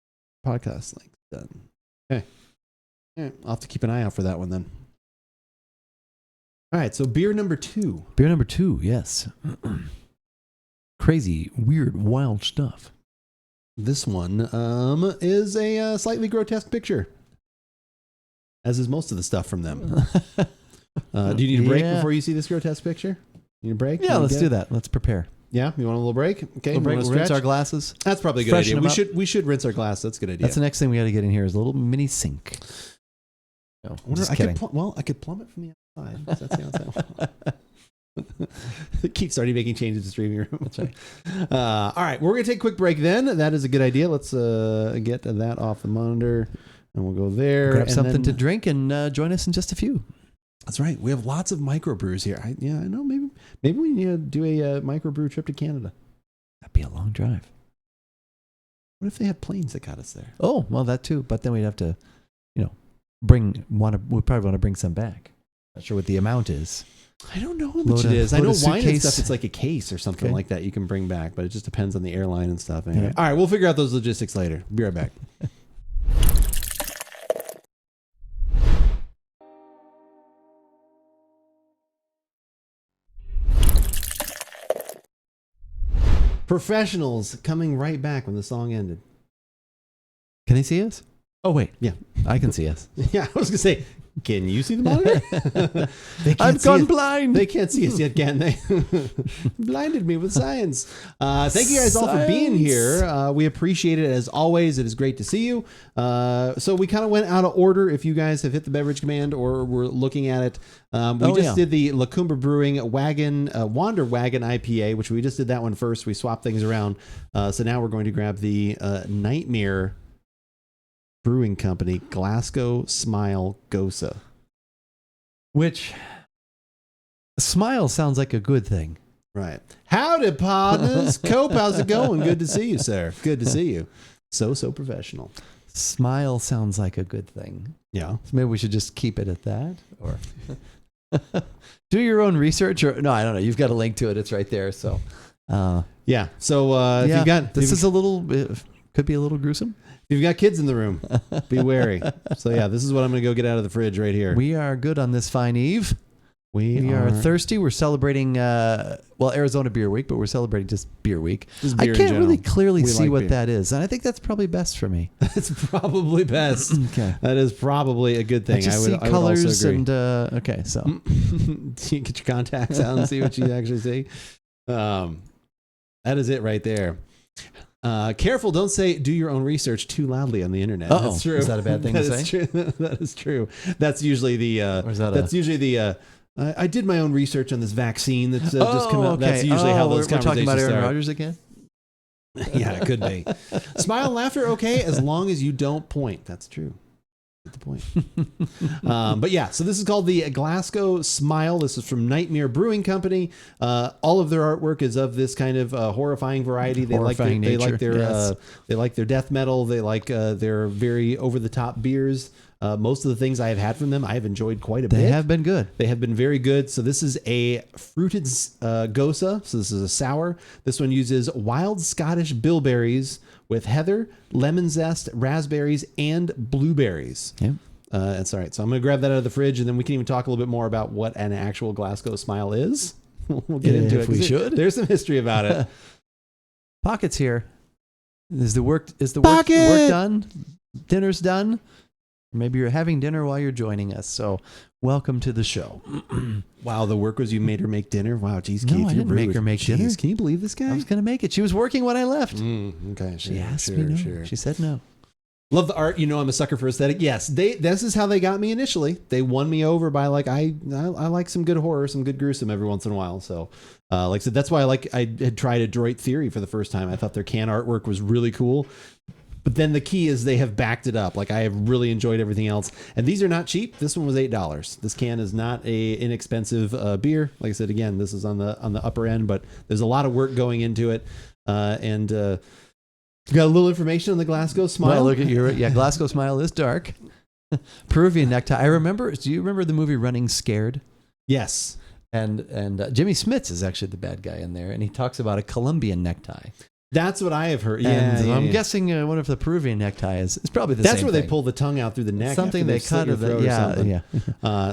podcast link. Done. Okay. Yeah, I'll have to keep an eye out for that one then. All right, so beer number 2. Beer number 2, yes. Crazy, weird, wild stuff. This one is a slightly grotesque picture, as is most of the stuff from them. Do you need a break before you see this grotesque picture? Need a break? Yeah, let's do that. Let's prepare. Yeah, you want a little break? Okay, we'll rinse our glasses. That's probably a good idea. We should rinse our glass. That's a good idea. That's the next thing we got to get in here is a little mini sink. No, I could plumb it from the outside. Does that sound Keep starting making changes to streaming room. That's right. All right, we're gonna take a quick break. Then that is a good idea. Let's get that off the monitor, and we'll go there. Grab something to drink and join us in just a few. That's right. We have lots of microbrews here. I know. Maybe we need to do a microbrew trip to Canada. That'd be a long drive. What if they had planes that got us there? Oh, well, that too. But then we'd have to, we'd probably want to bring some back. Not sure what the amount is. I don't know how much it is. I know wine and stuff, it's like a case or something like that you can bring back, but it just depends on the airline and stuff. Anyway. Yeah. All right, we'll figure out those logistics later. Be right back. Professionals coming right back when the song ended. Can they see us? Oh, wait. Yeah. I can see us. Yeah, I was going to say, can you see the monitor? I've gone blind. They can't see us yet, can they? Blinded me with science. Thank you guys all for being here. We appreciate it as always. It is great to see you. So we kind of went out of order if you guys have hit the beverage command or were looking at it. We just did the La Cumbre Brewing Wagon, Wander Wagon IPA, which we just did that one first. We swapped things around. So now we're going to grab the Nightmare Brewing Company Glasgow Smile Gose. Which smile sounds like a good thing. Right. Howdy, partners. Cope, how's it going? Good to see you, sir. Good to see you. So professional. Smile sounds like a good thing. Yeah. So maybe we should just keep it at that, or do your own research. Or no, I don't know. You've got a link to it. It's right there. So yeah. So if you got this is a little could be a little gruesome. If you've got kids in the room, be wary. So yeah, this is what I'm going to go get out of the fridge right here. We are good on this fine eve. We are thirsty. We're celebrating, Arizona Beer Week, but we're celebrating just Beer Week. Just beer I can't really clearly see what beer. That is. And I think that's probably best for me. That's probably best. Okay. That is probably a good thing. I see colors would also agree. And, okay, so. Get your contacts out and see what you actually see. That is it right there. Careful, don't say do your own research too loudly on the internet. Uh-oh. That's true. Is that a bad thing to say? True. That is true. That's usually the I did my own research on this vaccine that's just come out. Okay. That's usually how those conversations talking about Aaron start. Rodgers again? Yeah, it could be. Smile and laughter, okay, as long as you don't point. That's true. Get the point. But yeah, so this is called the Glasgow Smile. This is from Nightmare Brewing Company. All of their artwork is of this kind of horrifying variety. They like their death metal. They like their very over the top beers. Most of the things I have had from them, I have enjoyed quite a bit. They have been good. They have been very good. So this is a fruited Gose. So this is a sour. This one uses wild Scottish bilberries with heather, lemon zest, raspberries, and blueberries. Yeah. That's all right. So I'm going to grab that out of the fridge, and then we can even talk a little bit more about what an actual Glasgow Smile is. We'll get into it. We should. There's some history about it. Pocket's here. Is the work done? Dinner's done? Maybe you're having dinner while you're joining us. So welcome to the show. Wow, the work was you made her make dinner? Wow, geez, Keith. No, I didn't make her make dinner. Can you believe this guy? I was going to make it. She was working when I left. Okay, she asked me no. Sure. She said no. Love the art. You know I'm a sucker for aesthetic. Yes, this is how they got me initially. They won me over by I like some good horror, some good gruesome every once in a while. So like I said, that's why I had tried Adroit Theory for the first time. I thought their can artwork was really cool. But then the key is they have backed it up. Like I have really enjoyed everything else. And these are not cheap. This one was $8. This can is not a inexpensive beer. Like I said, again, this is on the upper end, but there's a lot of work going into it. And got a little information on the Glasgow Smile. Well, look at Glasgow Smile is dark. Peruvian necktie. Do you remember the movie Running Scared? Yes. And Jimmy Smits is actually the bad guy in there. And he talks about a Colombian necktie. That's what I have heard. Yeah, I'm guessing one of the Peruvian neckties is probably the same. That's where they pull the tongue out through the neck. Something they cut of it. Yeah.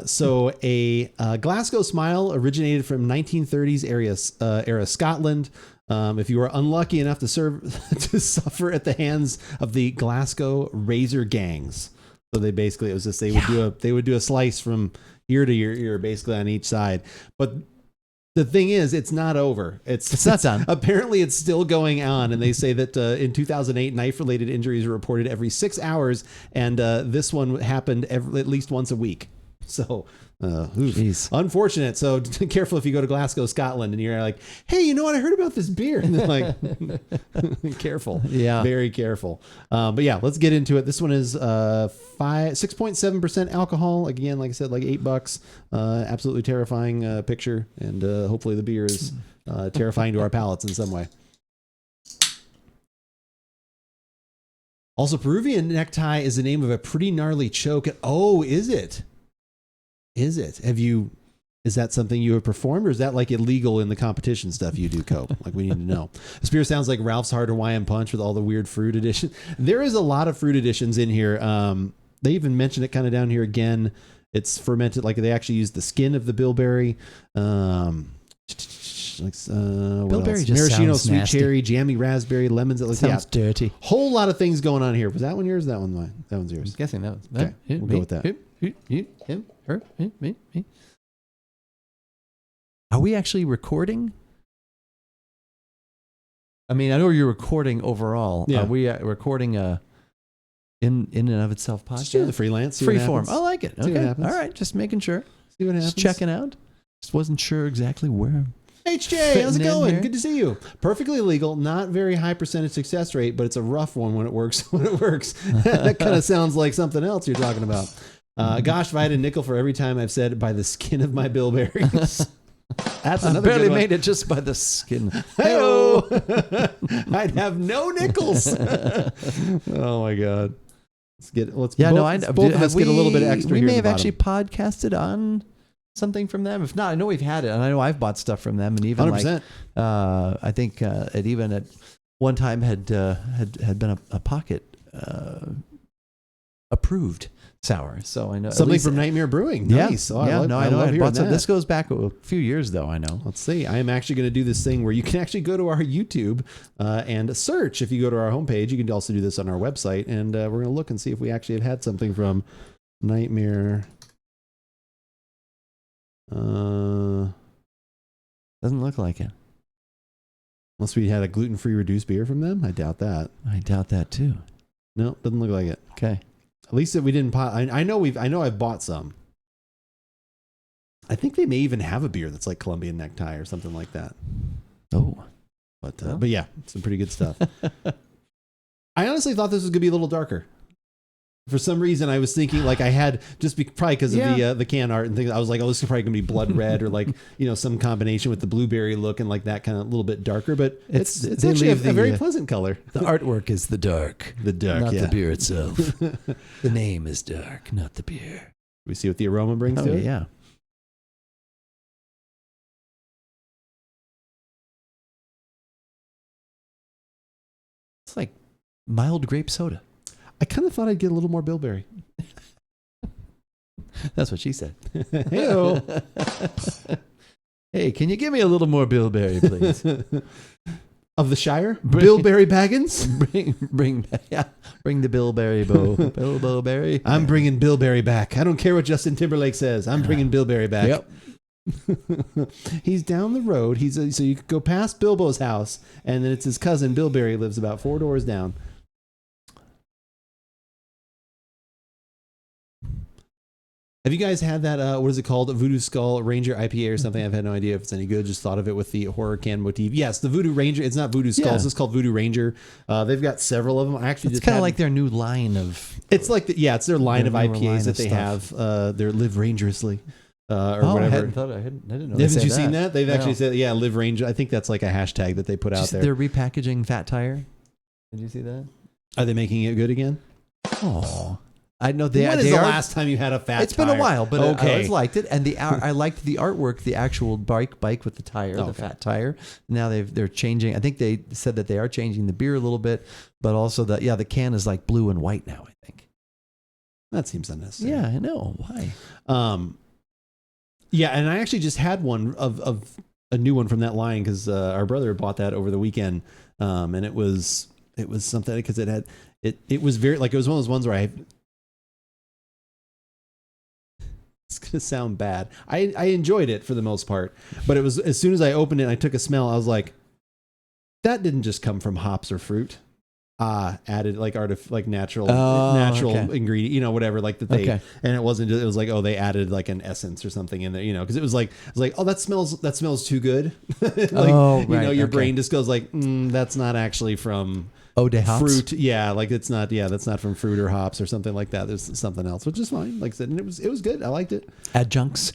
So a Glasgow Smile originated from 1930s era Scotland. If you were unlucky enough to suffer at the hands of the Glasgow razor gangs, so they basically they would do a slice from ear to ear basically on each side, but. The thing is, it's not over. It's not done. Apparently, it's still going on, and they say that in 2008, knife-related injuries were reported every 6 hours, and this one happened at least once a week. So, unfortunate. So, careful if you go to Glasgow, Scotland, and you're like, "Hey, you know what? I heard about this beer." And they're like, "Careful, yeah, very careful." But yeah, let's get into it. This one is 6.7% alcohol. Again, like I said, like $8. Absolutely terrifying picture, and hopefully the beer is terrifying to our palates in some way. Also, Peruvian necktie is the name of a pretty gnarly choke. Oh, is it? Is it? Is that something you have performed, or is that like illegal in the competition stuff you do, Cope? Like, we need to know. This beer sounds like Ralph's Hard Hawaiian Punch with all the weird fruit edition. There is a lot of fruit additions in here. They even mention it kind of down here again. It's fermented, like they actually use the skin of the bilberry. Bilberry just maraschino, sounds sweet nasty. Cherry, jammy raspberry, lemons. Sounds dirty. Whole lot of things going on here. Was that one yours? That one mine? That one's yours. I'm guessing that was okay. We'll go with that. Him, her, me. Are we actually recording? I mean, I know you're recording overall. Yeah. Are we recording in and of itself podcast? Just do the freelance. Free form. I like it. See okay. All right. Just making sure. See what happens. Just checking out. Just wasn't sure exactly where. HJ, how's it going? Good to see you. Perfectly legal, not very high percentage success rate, but it's a rough one when it works. That kind of sounds like something else you're talking about. Gosh, if I had a nickel for every time I've said by the skin of my bilberries. That's another barely good one. made it just by the skin. Hey-o! I'd have no nickels. Oh my God. Let's get a little bit extra. We may have actually podcasted on something from them. If not, I know we've had it, and I know I've bought stuff from them, and even 100%. I think it even at one time had been a pocket approved sour. So I know something from Nightmare Brewing. Nice. Yeah, I know I bought some. This goes back a few years though. I know. Let's see. I am actually going to do this thing where you can actually go to our YouTube and search. If you go to our homepage, you can also do this on our website, and we're going to look and see if we actually have had something from Nightmare. Doesn't look like it. Unless we had a gluten-free reduced beer from them. I doubt that. I doubt that too. No, doesn't look like it. Okay. At least that we didn't. I know I've bought some. I think they may even have a beer that's like Colombian necktie or something like that. Oh. But yeah, some pretty good stuff. I honestly thought this was going to be a little darker. For some reason, I was thinking like I had probably because of the can art and things. I was like, oh, this is probably going to be blood red or like, some combination with the blueberry look and like that kind of little bit darker. But it's actually a very pleasant color. The artwork is the dark, not the beer itself. The name is dark, not the beer. We see what the aroma brings to it. Yeah. It's like mild grape soda. I kind of thought I'd get a little more bilberry. That's what she said. Hey-o. Hey, can you give me a little more bilberry, please? Of the Shire? Bilberry Baggins? Bring the bilberry Bilboberry. I'm bringing Bilberry back. I don't care what Justin Timberlake says. I'm bringing Bilberry back. Yep. He's down the road. So you could go past Bilbo's house, and then it's his cousin Bilberry lives about 4 doors down. Have you guys had that, what is it called? Voodoo Skull Ranger IPA or something? I've had no idea if it's any good. Just thought of it with the horror can motif. Yes, the Voodoo Ranger. It's not Voodoo Skulls. It's called Voodoo Ranger. They've got several of them. It's kind of like their new line of... It's like, it's their line of IPAs that they have. They're Live Rangerously. Or whatever. I didn't know. Haven't you seen that? They've actually said, Live Ranger. I think that's like a hashtag that they put out there. They're repackaging Fat Tire. Did you see that? Are they making it good again? Oh, I know they. When is the last time you had a Fat Tire? It's been a while, but I always liked it, and I liked the artwork, the actual bike with the tire, the Fat Tire. Now they're changing. I think they said that they are changing the beer a little bit, but also the can is like blue and white now. I think that seems unnecessary. Yeah, I know why. Yeah, and I actually just had one of a new one from that line because our brother bought that over the weekend, and it was something because it was very like it was one of those ones where it's gonna sound bad. I enjoyed it for the most part, but it was as soon as I opened it and I took a smell, I was like, that didn't just come from hops or fruit. Added like natural ingredient, whatever, like that they, and it wasn't just, it was like, they added like an essence or something in there, because it was like, that smells too good. Your brain just goes like, that's not actually from fruit. Yeah. Like that's not from fruit or hops or something like that. There's something else, which is fine. Like I said, and it was good. I liked it. Adjuncts.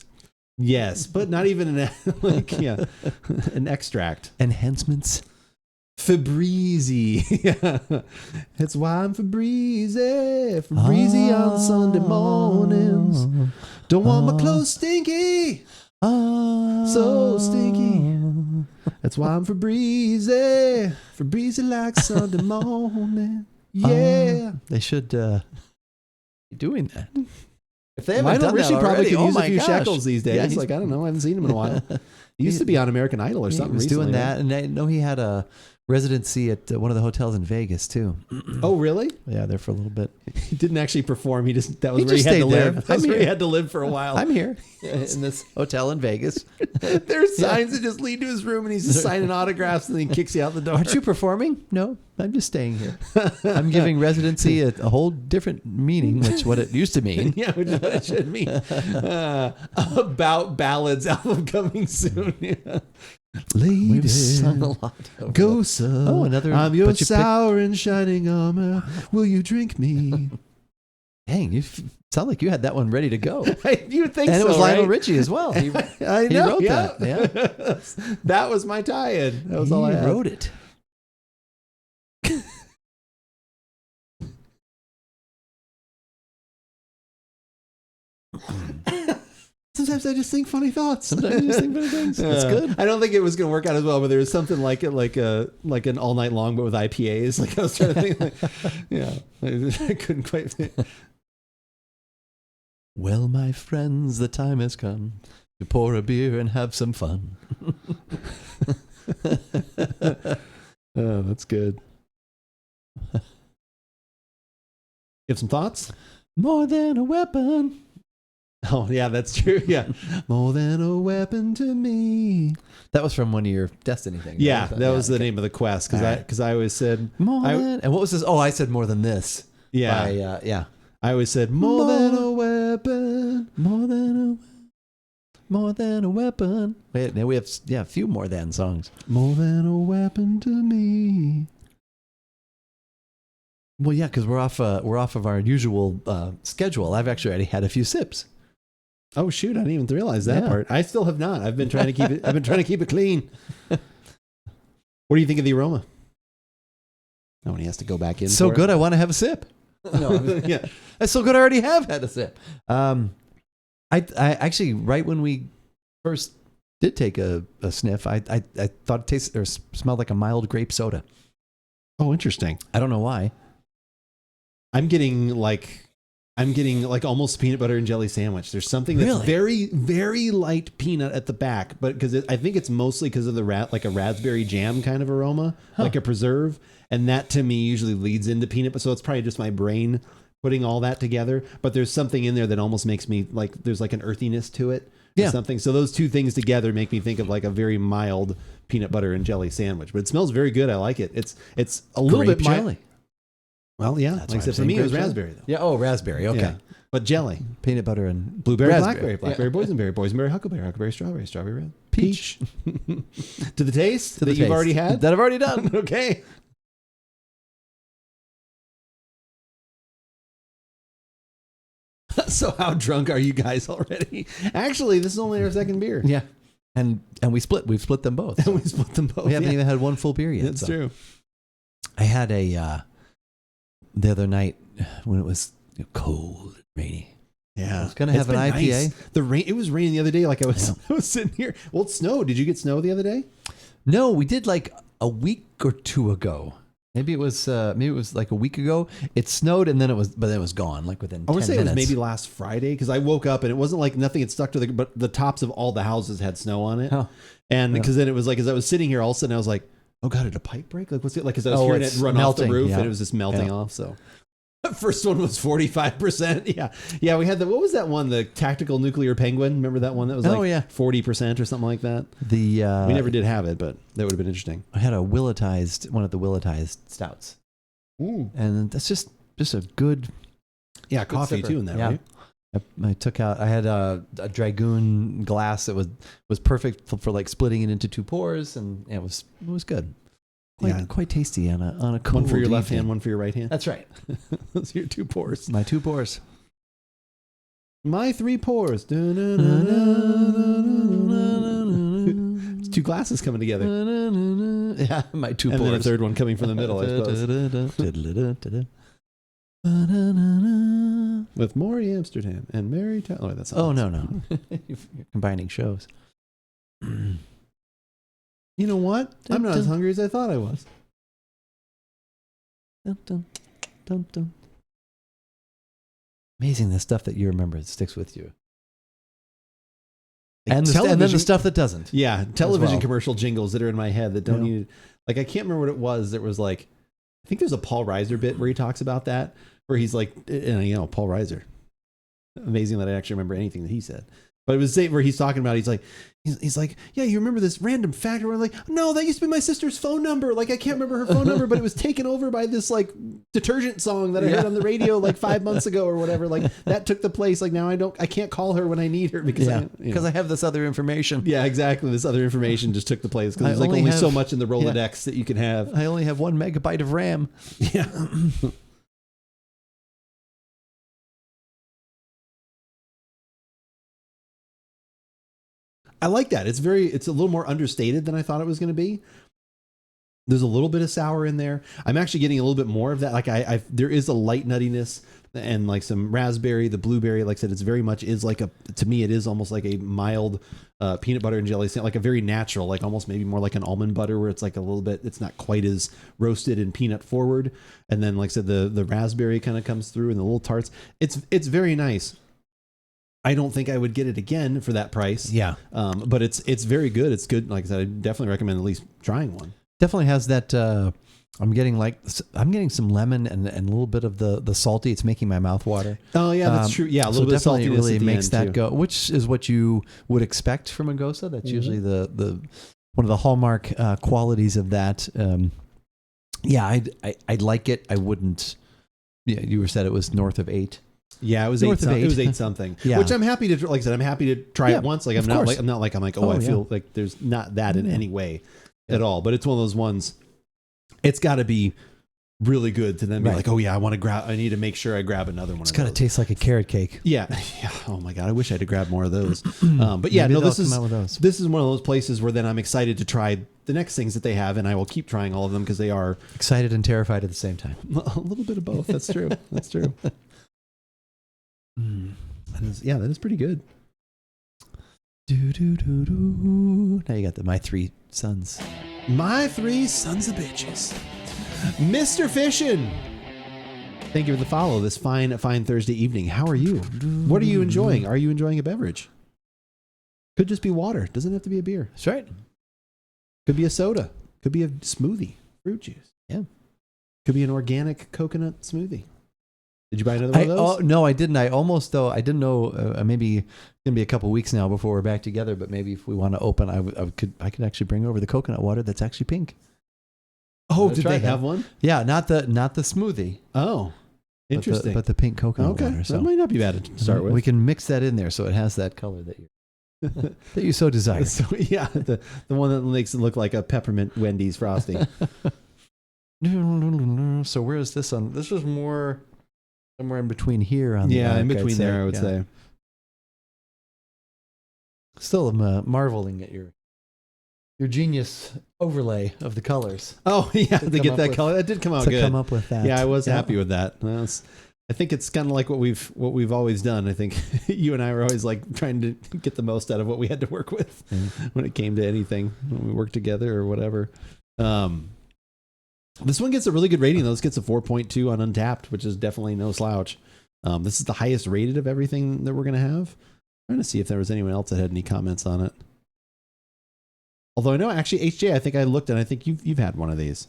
Yes, but not even an extract. Enhancements. Febreze. It's why I'm Febreze on Sunday mornings. Don't want my clothes stinky. So stinky. That's why I'm Febreze like Sunday morning. Yeah. They should be doing that. If they haven't Lionel done Richie that probably already, could use a few shekels these days. Yeah, like, I don't know. I haven't seen him in a while. He used to be on American Idol or something. He was recently, doing that, and I know he had a residency at one of the hotels in Vegas too. Oh, really? Yeah, there for a little bit. He didn't actually perform. That was where he had to live. That's where he had to live for a while. I'm here in this hotel in Vegas. There's signs that just lead to his room, and he's just signing autographs, and then he kicks you out the door. Aren't you performing? No, I'm just staying here. I'm giving residency a whole different meaning, what it used to mean. Yeah, which is what it should mean. About Ballads album coming soon. Yeah. Lady, sung a lot of Gose. Another. I'm your sour and shining armor. Will you drink me? Dang, you sound like you had that one ready to go. You think and so, it was right? Lionel Richie as well. He wrote that. Yeah, that was my tie-in. That was all I had. He wrote it. Sometimes I just think funny thoughts. Sometimes I just think funny things. That's good. I don't think it was going to work out as well, but there was something like an all night long, but with IPAs. Like I was trying to think, I couldn't quite think. Well, my friends, the time has come to pour a beer and have some fun. Oh, that's good. You have some thoughts? More than a weapon. Oh, yeah, that's true. Yeah. More than a weapon to me. That was from one of your Destiny things. Yeah, right? That was the name of the quest. Because I always said... And what was this? Oh, I said More Than This. Yeah. I always said, more than a weapon. More than a weapon. More than a weapon. Wait, now we have a few more than songs. More than a weapon to me. Well, yeah, because we're off of our usual schedule. I've actually already had a few sips. Oh shoot! I didn't even realize that part. I still have not. I've been trying to keep it. I've been trying to keep it clean. What do you think of the aroma? Oh, and he has to go back in. So good. I want to have a sip. No, yeah, that's so good. I already have had a sip. I actually, right when we first did take a sniff, I thought it tasted or smelled like a mild grape soda. Oh, interesting. I don't know why. I'm getting like almost peanut butter and jelly sandwich. There's something that's very, very light peanut at the back, but because I think it's mostly because of the like a raspberry jam kind of aroma, like a preserve, and that to me usually leads into peanut. But so it's probably just my brain putting all that together. But there's something in there that almost makes me like there's like an earthiness to it. Or something. So those two things together make me think of like a very mild peanut butter and jelly sandwich. But it smells very good. I like it. It's a little bit jelly. Well, yeah. That's like I said, for me, it was raspberry though. Yeah. Oh, raspberry. Okay. Yeah. But jelly, peanut butter and blueberry, raspberry. Blackberry, boysenberry, huckleberry, strawberry, red, peach. To the taste that you've already had. That I've already done. Okay. So how drunk are you guys already? Actually, this is only our second beer. Yeah. And we've split them both. And we split them both. We haven't even had one full beer yet. That's true. I had the other night when it was cold and rainy. Yeah. I was going to have an IPA. Nice. The rain, it was raining the other day. Like I was sitting here. Well, it snowed. Did you get snow the other day? No, we did like a week or two ago. Maybe it was like a week ago. It snowed and then it was gone like within 10 minutes. I would say it was maybe last Friday because I woke up and it wasn't like nothing had stuck to but the tops of all the houses had snow on it. Oh. And because then it was like as I was sitting here, all of a sudden I was like, oh God, did a pipe break? Like what's it like? Because I was hearing it run melting off the roof and it was just melting off. So the first one was 45%. Yeah. We had what was that one? The tactical nuclear penguin. Remember that one that was 40% or something like that. We never did have it, but that would have been interesting. I had one of the willetized stouts. Ooh. And that's just a good coffee too in that, right? I had a Dragoon glass that was perfect for like splitting it into two pours, and it was good. Quite tasty on a cold one for your left hand, one for your right hand. That's right. Those are your two pours. My two pours. My three pours. It's two glasses coming together. Yeah, my two pours. And then a third one coming from the middle, I suppose. With Maury Amsterdam and Mary Tyler. That's no. You're combining shows. You know what? I'm not as hungry as I thought I was. Amazing the stuff that you remember that sticks with you. And then the stuff that doesn't. Yeah, television commercial jingles that are in my head that don't need. Like I can't remember what it was. There was like, I think there's a Paul Reiser bit where he talks about that, where he's like, Paul Reiser. Amazing that I actually remember anything that he said. But it was where he's talking about, he's like, yeah, you remember this random fact? We're like, no, that used to be my sister's phone number. Like, I can't remember her phone number, but it was taken over by this like detergent song that I heard on the radio like 5 months ago or whatever. Like that took the place. Like now I can't call her when I need her because I have this other information. Yeah, exactly. This other information just took the place because there's like only so much in the Rolodex that you can have. I only have 1 megabyte of RAM. Yeah. I like that. It's a little more understated than I thought it was going to be. There's a little bit of sour in there. I'm actually getting a little bit more of that. Like there is a light nuttiness and like some raspberry, the blueberry. Like I said, it's very much is like to me, it is almost like a mild peanut butter and jelly, like a very natural, like almost maybe more like an almond butter where it's like a little bit, it's not quite as roasted and peanut forward. And then like I said, the raspberry kind of comes through and the little tarts. It's very nice. I don't think I would get it again for that price. Yeah. But it's very good. It's good. Like I said, I definitely recommend at least trying one. Definitely has that. I'm getting some lemon and a little bit of the salty. It's making my mouth water. Oh yeah, that's true. Yeah, a little bit of saltiness really makes that go, which is what you would expect from a Gose. That's usually the one of the hallmark qualities of that. I'd like it. I wouldn't. Yeah, you said it was north of 8. Yeah, it was 8. It was 8 something. Yeah. Which I'm happy to, like I said, I'm happy to try it once. Like I'm not like, I feel like there's not that in any way at all. But it's one of those ones. It's got to be really good to then be like, oh yeah, I need to make sure I grab another one. It's got to taste like a carrot cake. Yeah. Oh my God, I wish I had grabbed more of those. But yeah, no, this is one of those places where then I'm excited to try the next things that they have, and I will keep trying all of them because they are excited and terrified at the same time. A little bit of both. That's true. That's true. That is pretty good. Now you got My Three Sons. My Three Sons of Bitches. Mr. Fishin'. Thank you for the follow this fine Thursday evening. How are you? What are you enjoying? Are you enjoying a beverage? Could just be water. Doesn't have to be a beer. That's right. Could be a soda. Could be a smoothie. Fruit juice. Yeah. Could be an organic coconut smoothie. Did you buy another one of those? No, I didn't. I didn't know. Maybe it's gonna be a couple weeks now before we're back together. But maybe if we want to open, I could actually bring over the coconut water that's actually pink. Oh, did they have one? Yeah, not the smoothie. Oh, interesting. But the pink coconut water. So that might not be bad to start with. We can mix that in there so it has that color that you so desire. So, yeah, the one that makes it look like a peppermint Wendy's frosting. So where is this on? This was more somewhere in between here on the arc, in between there, I would say. Still marveling at your genius overlay of the colors. Oh yeah, to get that color. That did come out good. To come up with that. Yeah, I was happy with that. I think it's kind of like what we've always done. I think you and I were always like trying to get the most out of what we had to work with when it came to anything when we worked together or whatever. This one gets a really good rating though. This gets a 4.2 on Untapped, which is definitely no slouch. This is the highest rated of everything that we're gonna have. I'm trying to see if there was anyone else that had any comments on it. Although I know actually HJ, I think I looked and I think you've had one of these.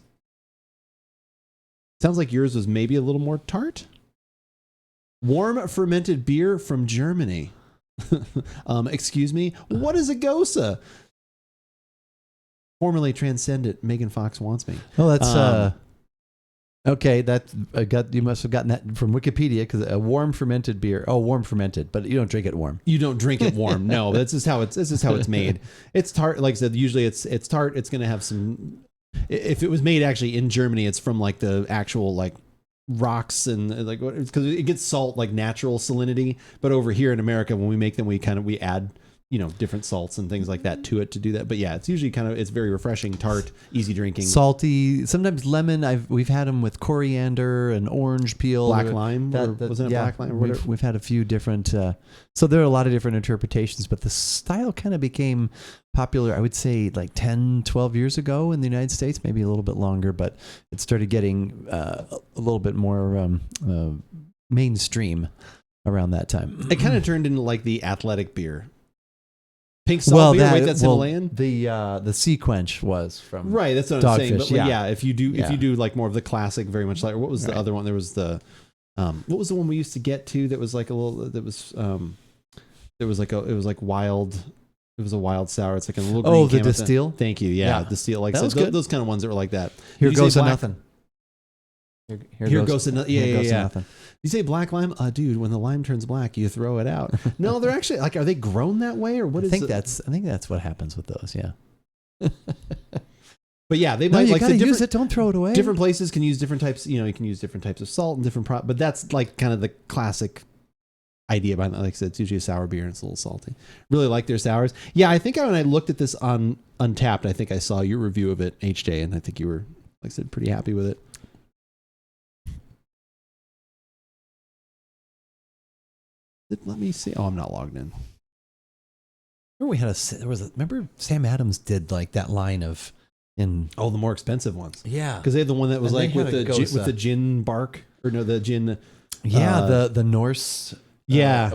Sounds like yours was maybe a little more tart. Warm fermented beer from Germany. Excuse me. What is a Gose? Formerly Transcendent. Megan Fox wants me. Oh, that's okay. You must have gotten that from Wikipedia because a warm fermented beer. Oh, warm fermented, but you don't drink it warm. You don't drink it warm. No, this is how it's made. It's tart. Like I said, usually it's tart. It's going to have some. If it was made actually in Germany, it's from like the actual like rocks and like because it gets salt like natural salinity. But over here in America, when we make them, we add different salts and things like that to it to do that. But yeah, it's usually it's very refreshing, tart, easy drinking, salty. Sometimes lemon. We've had them with coriander and orange peel, black lime. Wasn't it black lime? Or we've had a few different. So there are a lot of different interpretations, but the style kind of became popular. I would say like 10, 12 years ago in the United States, maybe a little bit longer, but it started getting a little bit more mainstream around that time. It kind of turned into like the athletic beer. Pink salt beer, right? That's Himalayan. The Sea Quench was from That's what I'm saying. But yeah, if you do like more of the classic, very much like what was the other one? There was the what was the one we used to get to that was like a little it was like wild. It was a wild sour. It's like a little green the Distill. Thank you. Yeah, Distill. Like those kind of ones that were like that. Here goes a nothing. Here goes another. Yeah. You say black lime, dude. When the lime turns black, you throw it out. No, they're actually like. Are they grown that way, or what is? I think that's what happens with those. Yeah. But yeah, they might you like gotta use it. Don't throw it away. Different places can use different types. You can use different types of salt and different but that's like kind of the classic idea behind that. Like I said, it's usually a sour beer and it's a little salty. Really like their sours. Yeah, I think when I looked at this on Untapped, I think I saw your review of it, HJ, and I think you were, like I said, pretty happy with it. Let me see. Oh, I'm not logged in. Remember Sam Adams did like that line of the more expensive ones. Yeah, because they had the one that was like with the gin bark the gin. Yeah, the Norse. Yeah,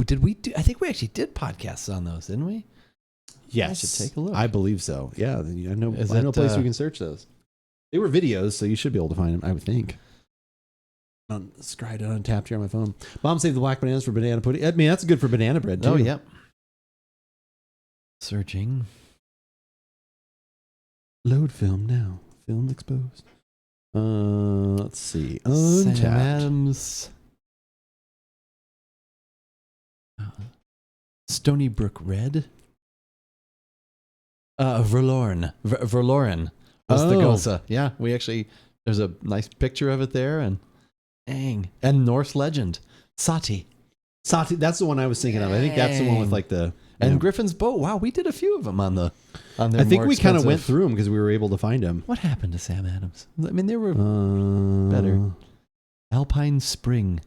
did we do? I think we actually did podcasts on those, didn't we? Yes, I should take a look. I believe so. Yeah, I know a place we can search those. They were videos, so you should be able to find them. I would think. On Scryed on Untapped here on my phone. Mom saved the black bananas for banana pudding. I mean, that's good for banana bread too. Oh, yep. Searching. Load film now. Film exposed. Let's see. Untapped. Sam Adams. Stony Brook Red. Verloren was the Gose. Yeah, we actually, there's a nice picture of it there, and Norse legend. Sati, that's the one I was thinking of. I think that's the one with like the... And Griffin's Boat. Wow, we did a few of them on their I think we kind of went through them because we were able to find them. What happened to Sam Adams? I mean, they were better. Alpine Spring.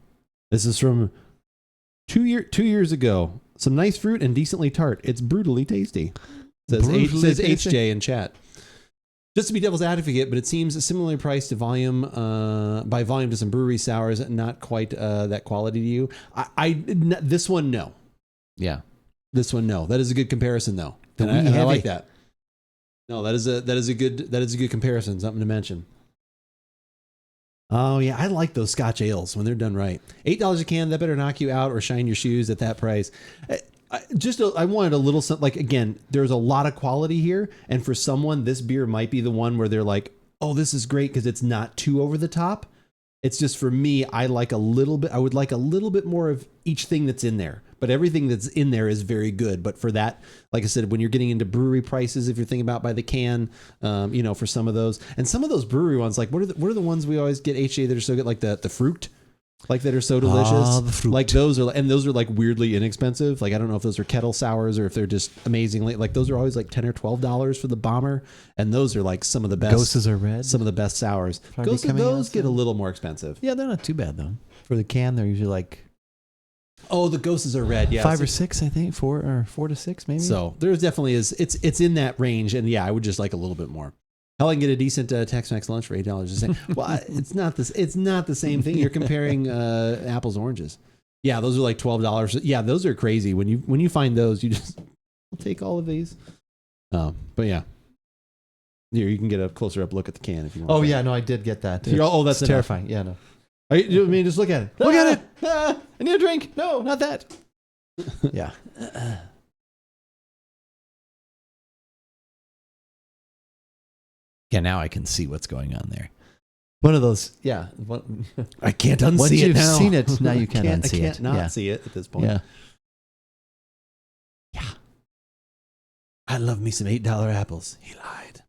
This is from 2 years ago. Some nice fruit and decently tart. It's brutally tasty. Says HJ in chat. Just to be devil's advocate, but it seems similarly priced to volume to some brewery sours, not quite that quality to you. This one, no. Yeah. This one, no. That is a good comparison, though. And I like that. No, that is a good comparison. Something to mention. Oh yeah, I like those Scotch ales when they're done right. $8 a can. That better knock you out or shine your shoes at that price. I wanted a little something. Like, again, there's a lot of quality here, and for someone, this beer might be the one where they're like, "Oh, this is great" because it's not too over the top. It's just, for me, I would like a little bit more of each thing that's in there. But everything that's in there is very good. But for that, like I said, when you're getting into brewery prices, if you're thinking about by the can, for some of those, and some of those brewery ones, like what are the ones we always get HA that are so good, like the fruit, like that are so delicious. The fruit. Like those are like weirdly inexpensive. Like I don't know if those are kettle sours or if they're just amazingly, like those are always like $10 or $12 for the bomber, and those are like some of the best. Goses are red. Some of the best sours. Those get a little more expensive. Yeah, they're not too bad though. For the can, they're usually like. Oh, the Goses are red. Yeah, 5 or 6, I think. 4 to 6, maybe. So there's definitely is. It's in that range, and yeah, I would just like a little bit more. Hell, I can get a decent Tex-Mex lunch for $8. Well, it's not this. It's not the same thing. You're comparing apples oranges. Yeah, those are like $12. Yeah, those are crazy. When you find those, you just take all of these. But yeah, here you can get a closer up look at the can if you want. Oh yeah, no, I did get that. That's terrifying. Yeah, no. I mean, just look at it. Look at it. I need a drink. No, not that. Yeah. Yeah, now I can see what's going on there. One of those, yeah. I can't unsee Once it you've now. seen it, now you can't unsee it. I can't not see it at this point. Yeah. Yeah. I love me some $8 apples. He lied.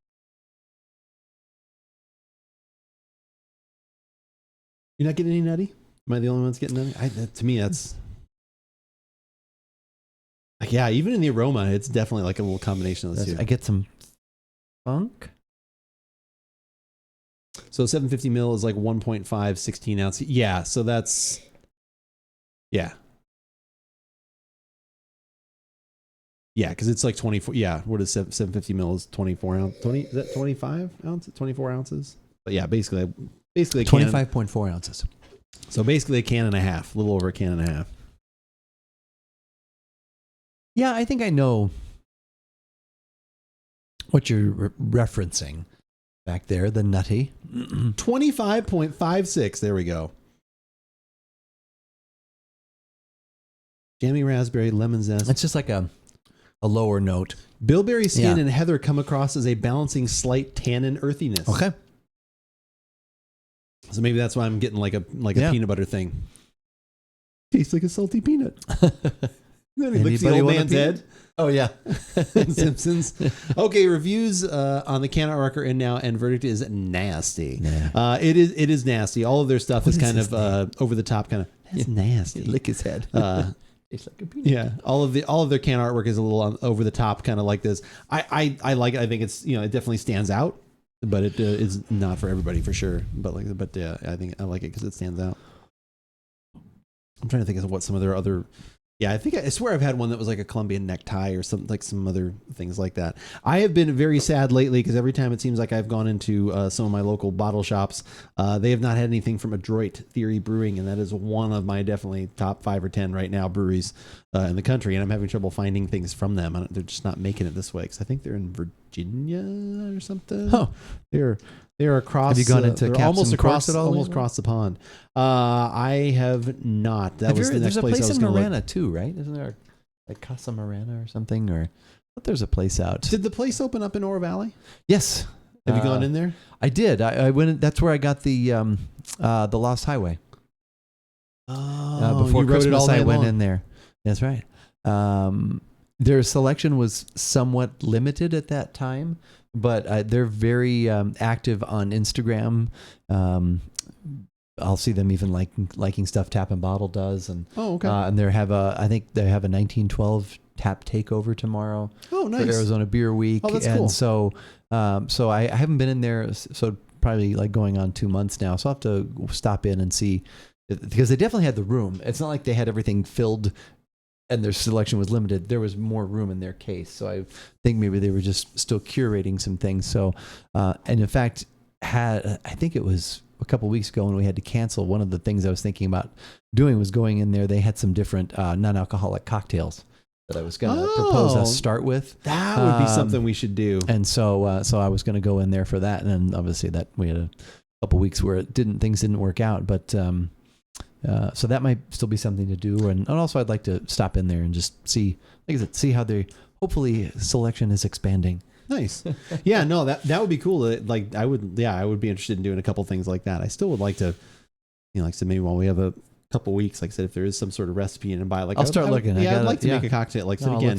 You're not getting any nutty? Am I the only one that's getting nutty? To me, that's... Like, yeah, even in the aroma, it's definitely like a little combination of those two. I get some funk. So 750 mil is like 1.5, 16 ounce. Yeah, so that's... Yeah. Yeah, because it's like 24... Yeah, what is 750 mil is 24 ounce? 20, is that 25 ounces? 24 ounces? But yeah, basically 25.4 ounces. So basically a can and a half, a little over a can and a half. Yeah, I think I know what you're referencing back there, the nutty. 25.56, there we go. Jammy raspberry, lemon zest. It's just like a lower note. Bilberry skin and heather come across as a balancing slight tannin earthiness. Okay. So maybe that's why I'm getting like a peanut butter thing. Tastes like a salty peanut. Then he licks the old man's head. Oh yeah. Simpsons. Okay, reviews on the can artwork are in now, and verdict is nasty. Nah. It is nasty. All of their stuff is kind of over the top, kind of. That's nasty. Lick his head. Tastes like a peanut. Yeah, all of their can artwork is a little over the top, kind of like this. I like it. I think it's, it definitely stands out, but it is not for everybody for sure. But I think I like it because it stands out. I'm trying to think of what some of their other. Yeah, I swear I've had one that was like a Colombian necktie or something, like some other things like that. I have been very sad lately because every time it seems like I've gone into some of my local bottle shops, they have not had anything from Adroit Theory Brewing, and that is one of my definitely top 5 or 10 right now breweries in the country, and I'm having trouble finding things from them. They're just not making it this way because I think they're in Virginia or something. Oh, they're across. Have you gone into Caps almost and across Corks at all? Almost across the pond. I have not. That was the next place I was going to look. There's a place in Marana too, right? Isn't there like Casa Marana or something? Or I thought there's a place out. Did the place open up in Oro Valley? Yes. Have you gone in there? I did. I went. That's where I got the Lost Highway. Oh, before you wrote Christmas, it all I went long. in there. That's right. Their selection was somewhat limited at that time, but they're very active on Instagram. I'll see them even liking stuff Tap and Bottle does, and and I think they have a 1912 tap takeover tomorrow. Oh, nice. For Arizona Beer Week. Oh, that's and cool. So I haven't been in there, so probably like going on 2 months now. So I'll have to stop in and see, because they definitely had the room. It's not like they had everything filled and their selection was limited. There was more room in their case. So I think maybe they were just still curating some things. So, and in fact, I think it was a couple of weeks ago when we had to cancel, one of the things I was thinking about doing was going in there. They had some different non-alcoholic cocktails that I was going to propose us start with. That would be something we should do. And so I was going to go in there for that. And then obviously that we had a couple of weeks where things didn't work out. But so that might still be something to do. And also I'd like to stop in there and just see, like I said, see how hopefully selection is expanding. Nice. Yeah, no, that would be cool. I would be interested in doing a couple things like that. I still would like to, like I said, maybe while we have a couple weeks, like I said, if there is some sort of recipe and buy, I'll start looking. I'd like to make a cocktail. Like so again,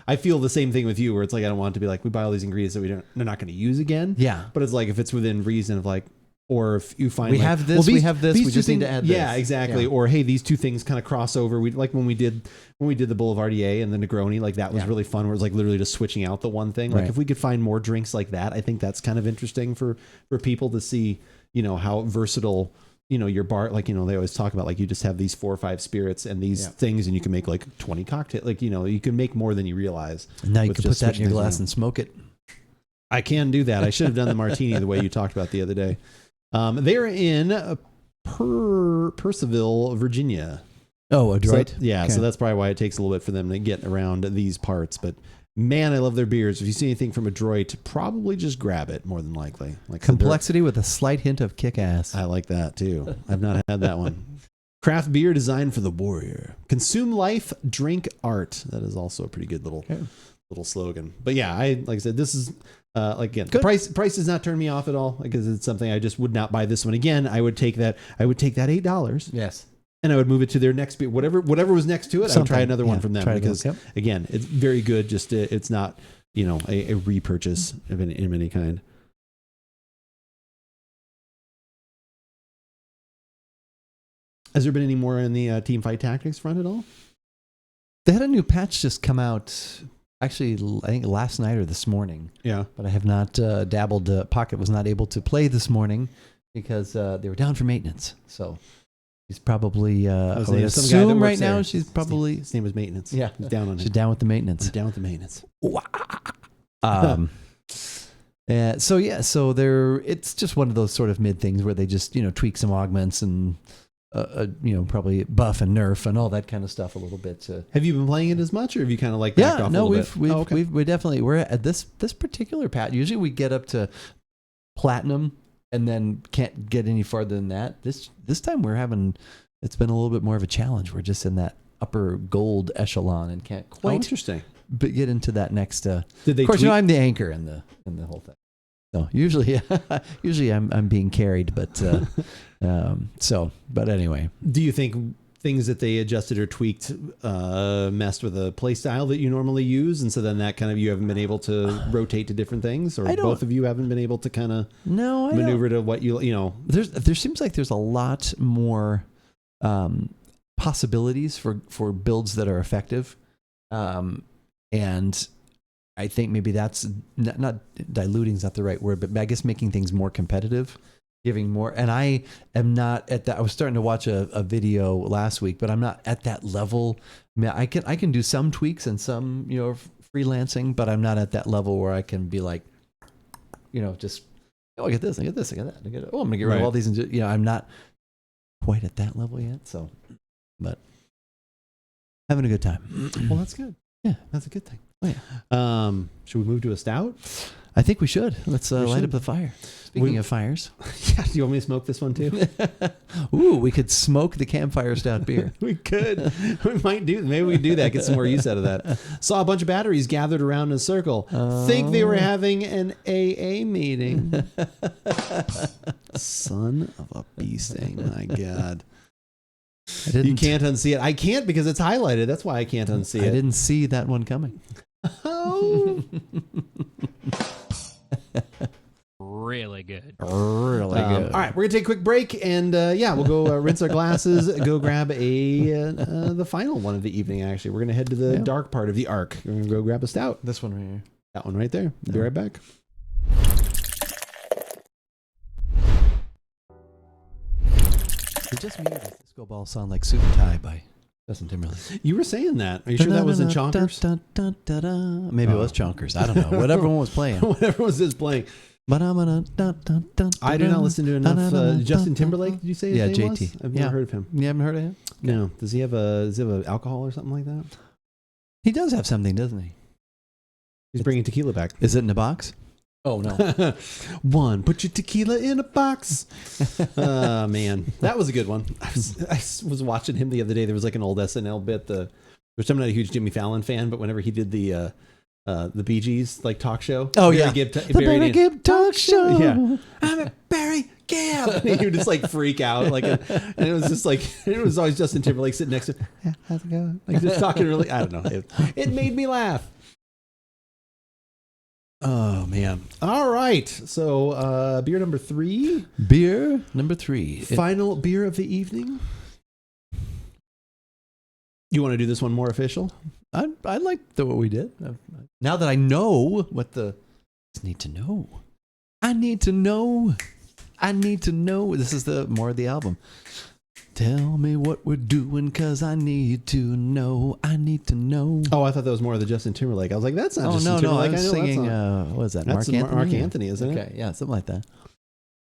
I feel the same thing with you, where it's like I don't want it to be like we buy all these ingredients that they're not going to use again. Yeah. But it's like if it's within reason of like, or if you find we have this, we just need to add this. Yeah, exactly. Yeah. Or hey, these two things kind of cross over. We like when we did the Boulevardier and the Negroni, like that was really fun. Where it was like literally just switching out the one thing. Like if we could find more drinks like that, I think that's kind of interesting for people to see. How versatile. Your bar, like, they always talk about, like, you just have these 4 or 5 spirits and these things, and you can make like 20 cocktails. Like, you can make more than you realize. And now you can put that in your glass and smoke it. I can do that. I should have done the martini the way you talked about the other day. They're in Purcellville, Virginia. Oh, Adroit. So that's probably why it takes a little bit for them to get around these parts. But man, I love their beers. If you see anything from Adroit, probably just grab it, more than likely. Like complexity with a slight hint of kick-ass. I like that too. I've not had that one. Craft beer designed for the warrior. Consume life, drink art. That is also a pretty good little slogan. But yeah, like I said, this is again, the price does not turn me off at all, because it's something I just would not buy this one again. I would take that $8. Yes. And I would move it to their next beer, whatever was next to it. I would try another one from them, because again, it's very good. Just it's not a repurchase of any kind. Has there been any more in the Team Fight Tactics front at all? They had a new patch just come out. Actually, I think last night or this morning. Yeah, but I have not dabbled. Pocket was not able to play this morning because they were down for maintenance. So. She's probably, I would assume right now she's probably... His name was Maintenance. Yeah. He's down on it. She's down with the maintenance. I'm down with the maintenance. So it's just one of those sort of mid things where they just, tweak some augments and, probably buff and nerf and all that kind of stuff a little bit. Have you been playing it as much, or have you kind of like backed off a little bit? We definitely, we're at this particular patch. Usually we get up to platinum and then can't get any farther than that. This time it's been a little bit more of a challenge. We're just in that upper gold echelon and can't quite interesting. But get into that next. Did they? Of course, I'm the anchor in the whole thing. So usually I'm being carried, but but anyway. Do you think things that they adjusted or tweaked messed with a play style that you normally use, and so then that kind of you haven't been able to rotate to different things, or both of you haven't been able to kind of maneuver to what you there seems like there's a lot more possibilities for builds that are effective, and I think maybe that's not diluting is not the right word, but I guess making things more competitive. Giving more, and I am not at that. I was starting to watch a video last week, but I'm not at that level. I mean, I can do some tweaks and some freelancing, but I'm not at that level where I can be like, just I get this, I get this, I get that, I get it. Oh, I'm gonna get rid of all these, and I'm not quite at that level yet. So, but having a good time. Well, that's good. Yeah, that's a good thing. Oh, yeah. Should we move to a stout? I think we should. Let's light up the fire. Speaking of fires. Yeah, do you want me to smoke this one too? Ooh, we could smoke the Campfire Stout beer. We could. Maybe we do that, get some more use out of that. Saw a bunch of batteries gathered around in a circle. Think they were having an AA meeting. Son of a bee sting, my God. You can't unsee it. I can't because it's highlighted. That's why I can't unsee it. I didn't see that one coming. Oh. Really good. Really good. All right, we're gonna take a quick break, and we'll go rinse our glasses. Go grab the final one of the evening. Actually, we're gonna head to the dark part of the arc. We're gonna go grab a stout. This one right here. That one right there. Be right back. It just made the disco ball sound like Suit and Tie by Justin Timberlake. You were saying that. Are you sure that wasn't Chonkers? Maybe it was Chonkers. I don't know. Whatever one was playing. Whatever was just playing. I do not listen to enough Justin Timberlake. Did you say his name JT. was? I've never heard of him. You haven't heard of him? No. Does he have alcohol or something like that? He does have something, doesn't he? He's bringing tequila back. Is it in a box? Oh, no. One, put your tequila in a box. Man, that was a good one. I was watching him the other day. There was like an old SNL bit, which I'm not a huge Jimmy Fallon fan, but whenever he did the Bee Gees like talk show. Oh, Barry yeah. Barry Gibb talk show. Yeah. I'm a Barry Gibb. And he would just like freak out. And it was just like, it was always Justin Timberlake sitting next to him. Yeah, how's it going? Like just talking really, I don't know. It made me laugh. Oh, man. All right. So beer number 3. Beer number 3. Final beer of the evening. You want to do this one more official? I like what we did. Now that I know what I need to know. I need to know. This is more of the album. Tell me what we're doing, cause I need to know. Oh, I thought that was more of the Justin Timberlake. I was like, that's not Justin Timberlake. I was singing, what is that? That's Mark Anthony, isn't it? Okay, yeah, something like that.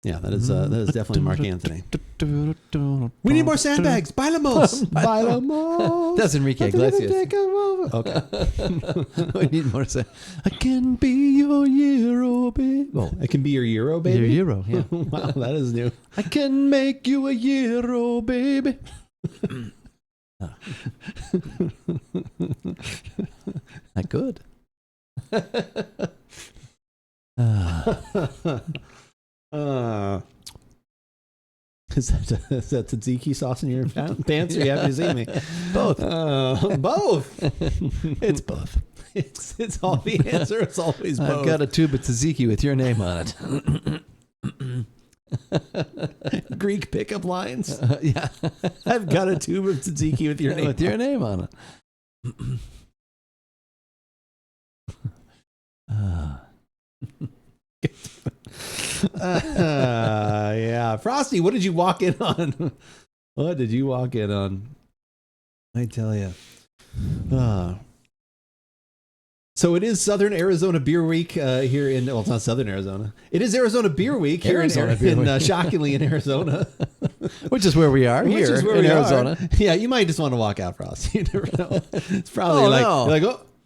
Yeah, that is definitely Mark Anthony. We need more sandbags. Bailamos. Bailamos. That's Enrique Iglesias. Okay. We need more sandbags. I can be your Euro, baby. Well, I can be your Euro, baby? Your Euro, yeah. Wow, that is new. I can make you a Euro, baby. Not good. Is that tzatziki sauce in your pants, or you happy to see me? Both. Both. It's both. It's all the answer. It's always both. I've got a tube of tzatziki with your name on it. Greek pickup lines. Yeah. I've got a tube of tzatziki with your name on it. Yeah. Frosty, what did you walk in on? What did you walk in on? I tell you. So it is Southern Arizona Beer Week here in, well, it's not Southern Arizona. It is Arizona Beer Week here shockingly in Arizona. Which is where we are here in Arizona. Yeah, you might just want to walk out, Frosty. You never know. It's probably you're like,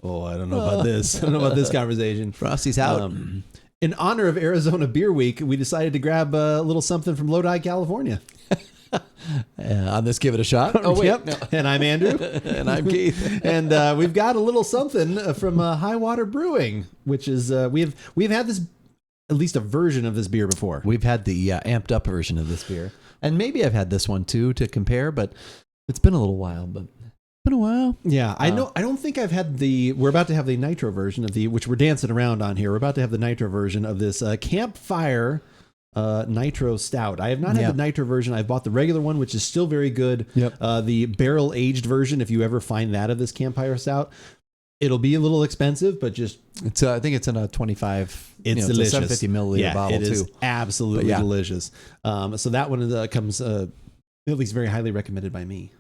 oh, I don't know about this. I don't know about this conversation. Frosty's out. In honor of Arizona Beer Week, we decided to grab a little something from Lodi, California. On this, give it a shot. Oh, wait. Yep. No. And I'm Andrew. And I'm Keith. And we've got a little something from High Water Brewing, which is we've had this, at least a version of this beer before. We've had the amped up version of this beer, and maybe I've had this one too to compare, but it's been a little while. But been a while. Yeah, I know. I don't think I've had we're about to have the nitro version of which we're dancing around on here. We're about to have the nitro version of this Campfire Nitro Stout. I have not had the nitro version. I've bought the regular one, which is still very good. Yep. The barrel aged version, if you ever find that of this Campfire Stout, it'll be a little expensive, but just it's. I think it's in a 25. It's delicious. It's a 750 milliliter bottle it is too. Absolutely delicious. So that one comes at least very highly recommended by me.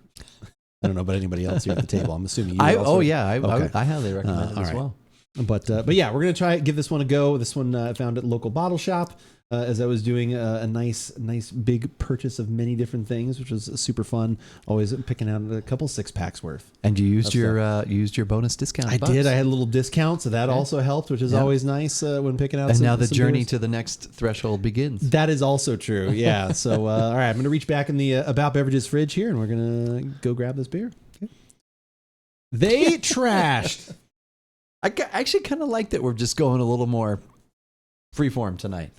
I don't know about anybody else here at the table. I'm assuming you also. I highly recommend it as well. But yeah, we're gonna give this one a go. This one I found at a local bottle shop as I was doing a nice big purchase of many different things, which was super fun. Always picking out a couple 6-packs worth. And you used your bonus discount. I did. I had a little discount, so that also helped, which is always nice when picking out. And now the journey to the next threshold begins. That is also true. Yeah. So all right, I'm gonna reach back in the About Beverages fridge here, and we're gonna go grab this beer. Okay. They trashed. I actually kind of like that we're just going a little more freeform tonight.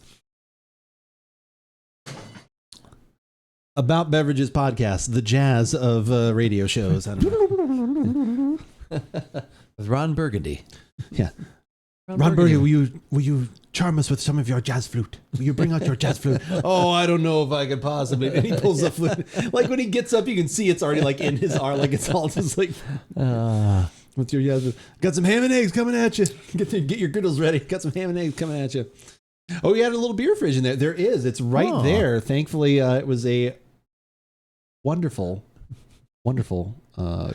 About Beverages podcast, the jazz of radio shows. I don't know. With Ron Burgundy. Yeah. Ron Burgundy, will you charm us with some of your jazz flute? Will you bring out your jazz flute? Oh, I don't know if I could possibly. And he pulls the flute. Like when he gets up, you can see it's already like in his arm. Like it's all just like, what's your jazz flute? Got some ham and eggs coming at you. Get your griddles ready. Got some ham and eggs coming at you. Oh, we had a little beer fridge in there. There is. It's right there. Thankfully, it was a wonderful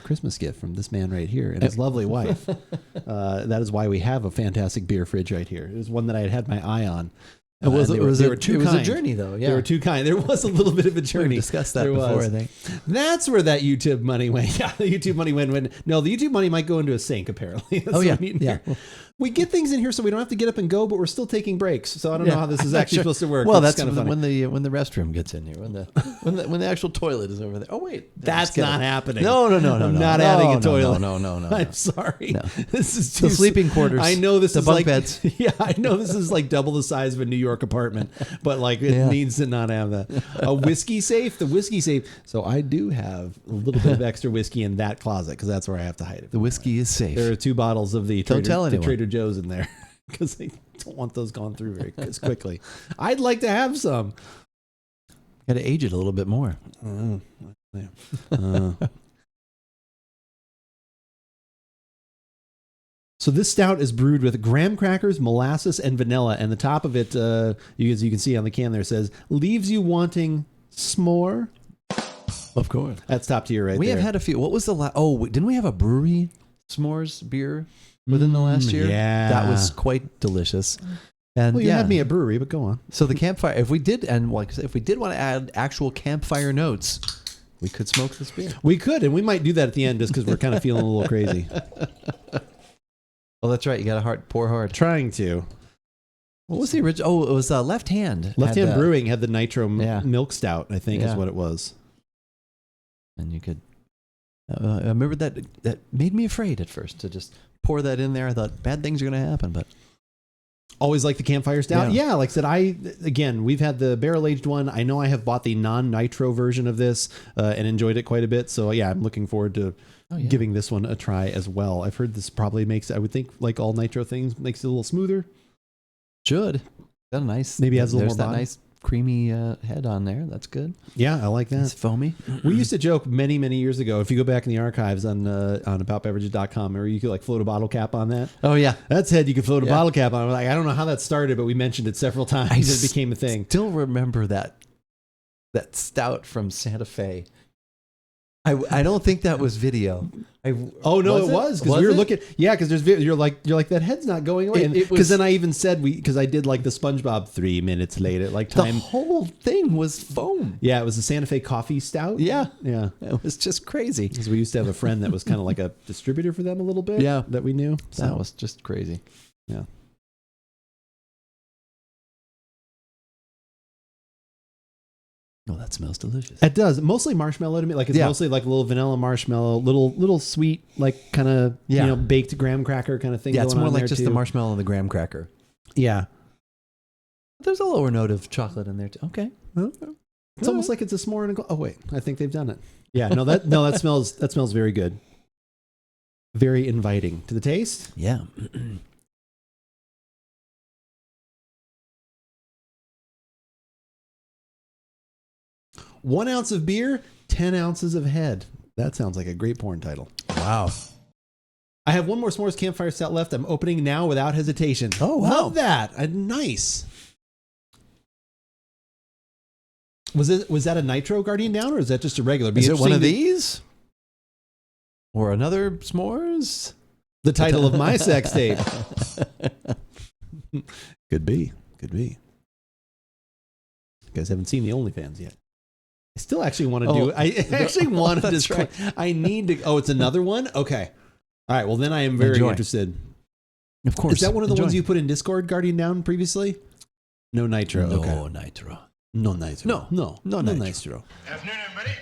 Christmas gift from this man right here and his lovely wife. That is why we have a fantastic beer fridge right here. It was one that I had my eye on. It was a journey, though. Yeah, they were too kind. There was a little bit of a journey. We discussed that before, I think. That's where that YouTube money went. Yeah, the YouTube money went. No, the YouTube money might go into a sink, apparently. That's yeah. We get things in here so we don't have to get up and go, but we're still taking breaks. So I don't know how this is actually supposed to work. Well, that's kind of when the restroom gets in here, when the actual toilet is over there. Oh wait, that's not happening. No. I'm not adding a toilet. No. I'm sorry. No. This is the sleeping quarters. I know this the is bunk like beds. Yeah, I know this is like double the size of a New York apartment, but like it needs to not have that. A whiskey safe, the whiskey safe. So I do have a little bit of extra whiskey in that closet because that's where I have to hide it. The whiskey is safe. There are 2 bottles of the Don't tell anyone. Trader Joe's in there. Because they don't want those gone through very quickly. I'd like to have some. Got to age it a little bit more. So this stout is brewed with graham crackers, molasses, and vanilla. And the top of it, as you can see on the can there, says, leaves you wanting s'more. Of course. That's top tier right there. We have had a few. What was the last? Oh, didn't we have a brewery s'mores beer within the last year? Yeah. That was quite delicious. And well, you had me at brewery, but go on. So the campfire, if we did want to add actual campfire notes, we could smoke this beer. We could, and we might do that at the end just because we're kind of feeling a little crazy. Oh, that's right. You got to pour hard. Trying to. What was the original? Oh, it was Left Hand. Left Hand Brewing had the Nitro Milk Stout, I think is what it was. And you could... I remember that made me afraid at first to just pour that in there. I thought bad things are going to happen, but... Always like the Campfire Stout. Yeah, like I said, we've had the barrel-aged one. I know I have bought the non-nitro version of this and enjoyed it quite a bit. So yeah, I'm looking forward to giving this one a try as well. I've heard this probably makes, I would think, like all nitro things, makes it a little smoother. Should. Got a nice... Maybe has a little more body. Nice creamy head on there. That's good. Yeah, I like that. It's foamy. We used to joke many years ago, if you go back in the archives on AboutBeverages.com, or you could like float a bottle cap on that. Oh yeah, that said you could float a bottle cap on. Like, I don't know how that started, but we mentioned it several times. It became a thing. Still remember that stout from Santa Fe. I don't think that was video. It was because we were looking. Yeah, because there's video. You're like that head's not going away. Because then I even said because I did like the SpongeBob 3 minutes late at like time. The whole thing was foam. Yeah, it was the Santa Fe coffee stout. Yeah, it was just crazy. Because we used to have a friend that was kind of like a distributor for them a little bit. Yeah, that we knew. So that was just crazy. Yeah. Oh, that smells delicious. It does. Mostly marshmallow to me. Like it's mostly like a little vanilla marshmallow, little sweet, like kind of baked graham cracker kind of thing. Yeah, it's more like just the marshmallow and the graham cracker. Yeah. There's a lower note of chocolate in there too. Okay. It's almost like it's a s'more in a oh wait, I think they've done it. Yeah, that smells very good. Very inviting to the taste. Yeah. 1 ounce of beer, 10 ounces of head. That sounds like a great porn title. Wow. I have one more S'mores Campfire Stout left. I'm opening now without hesitation. Oh, wow. Love that. Nice. Was that a Nitro Guardian Down, or is that just a regular? Is it one of these? Or another S'mores? The title of my sex tape. Could be. You guys haven't seen the OnlyFans yet. I still actually want to do it. I actually want to just. Right. I need to. Oh, it's another one? Okay. All right. Well, then I am very interested. Of course. Is that one of the ones you put in Discord, Guardian Down, previously? No Nitro. No okay. Nitro. No Nitro. No Nitro. Afternoon, everybody.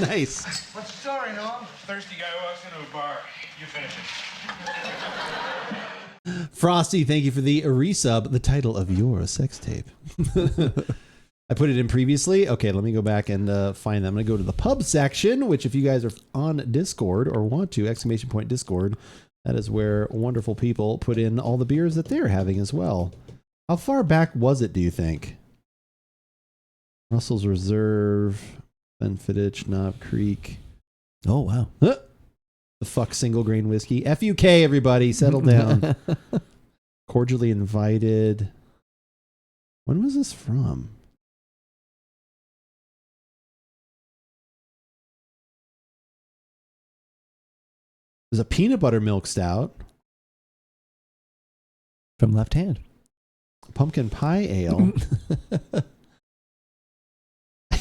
Nice. What's the story, Noam? Thirsty guy walks into a bar. You finish it. Frosty, thank you for the resub, the title of your sex tape. I put it in previously. Okay, let me go back and find them. I'm going to go to the pub section, which if you guys are on Discord or want to, ! Discord, that is where wonderful people put in all the beers that they're having as well. How far back was it, do you think? Russell's Reserve, Benfittich, Knob Creek. Oh, wow. The fuck single grain whiskey. FUK, everybody, settle down. Cordially invited. When was this from? There's a peanut butter milk stout. From Left Hand. Pumpkin pie ale.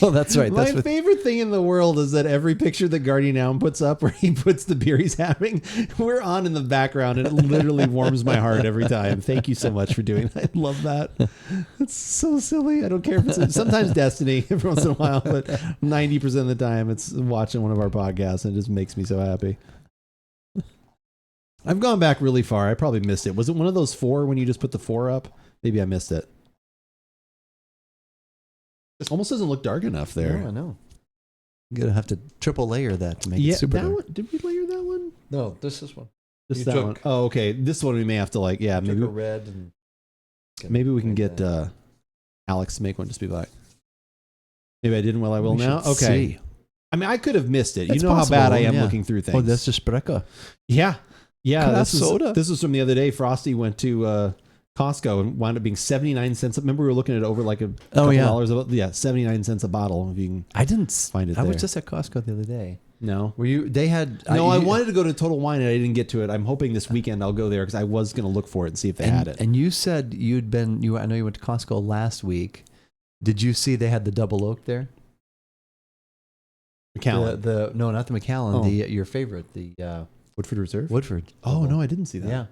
Oh, that's right. My favorite thing in the world is that every picture that Guardian Allen puts up where he puts the beer he's having, we're on in the background, and it literally warms my heart every time. Thank you so much for doing that. I love that. It's so silly. I don't care if it's sometimes Destiny every once in a while, but 90% of the time it's watching one of our podcasts, and it just makes me so happy. I've gone back really far. I probably missed it. Was it one of those 4 when you just put the 4 up? Maybe I missed it. It almost doesn't look dark enough there. No, I know. You're going to have to triple layer that to make it super dark. One, did we layer that one? No, this is one. Just that one. Oh, okay. This one we may have to maybe a red and maybe we can get Alex to make one just be black. Maybe I didn't. Well, I will now. Okay. See. I mean, I could have missed it. It's you know possible, how bad I am looking through things. Oh, that's just Spreka. Yeah. Craft soda. This was from the other day. Frosty went to Costco and wound up being 79 cents. Remember we were looking at it over like a couple dollars. 79 cents a bottle. If you can I didn't find it. I was just at Costco the other day. No, were you? They had. I wanted to go to Total Wine and I didn't get to it. I'm hoping this weekend I'll go there because I was going to look for it and see if they had it. And you said you'd been. I know you went to Costco last week. Did you see they had the double oak there? Macallan. No, not the Macallan. Oh. Your favorite, the Woodford Reserve. Woodford. Oh no, I didn't see that. Yeah.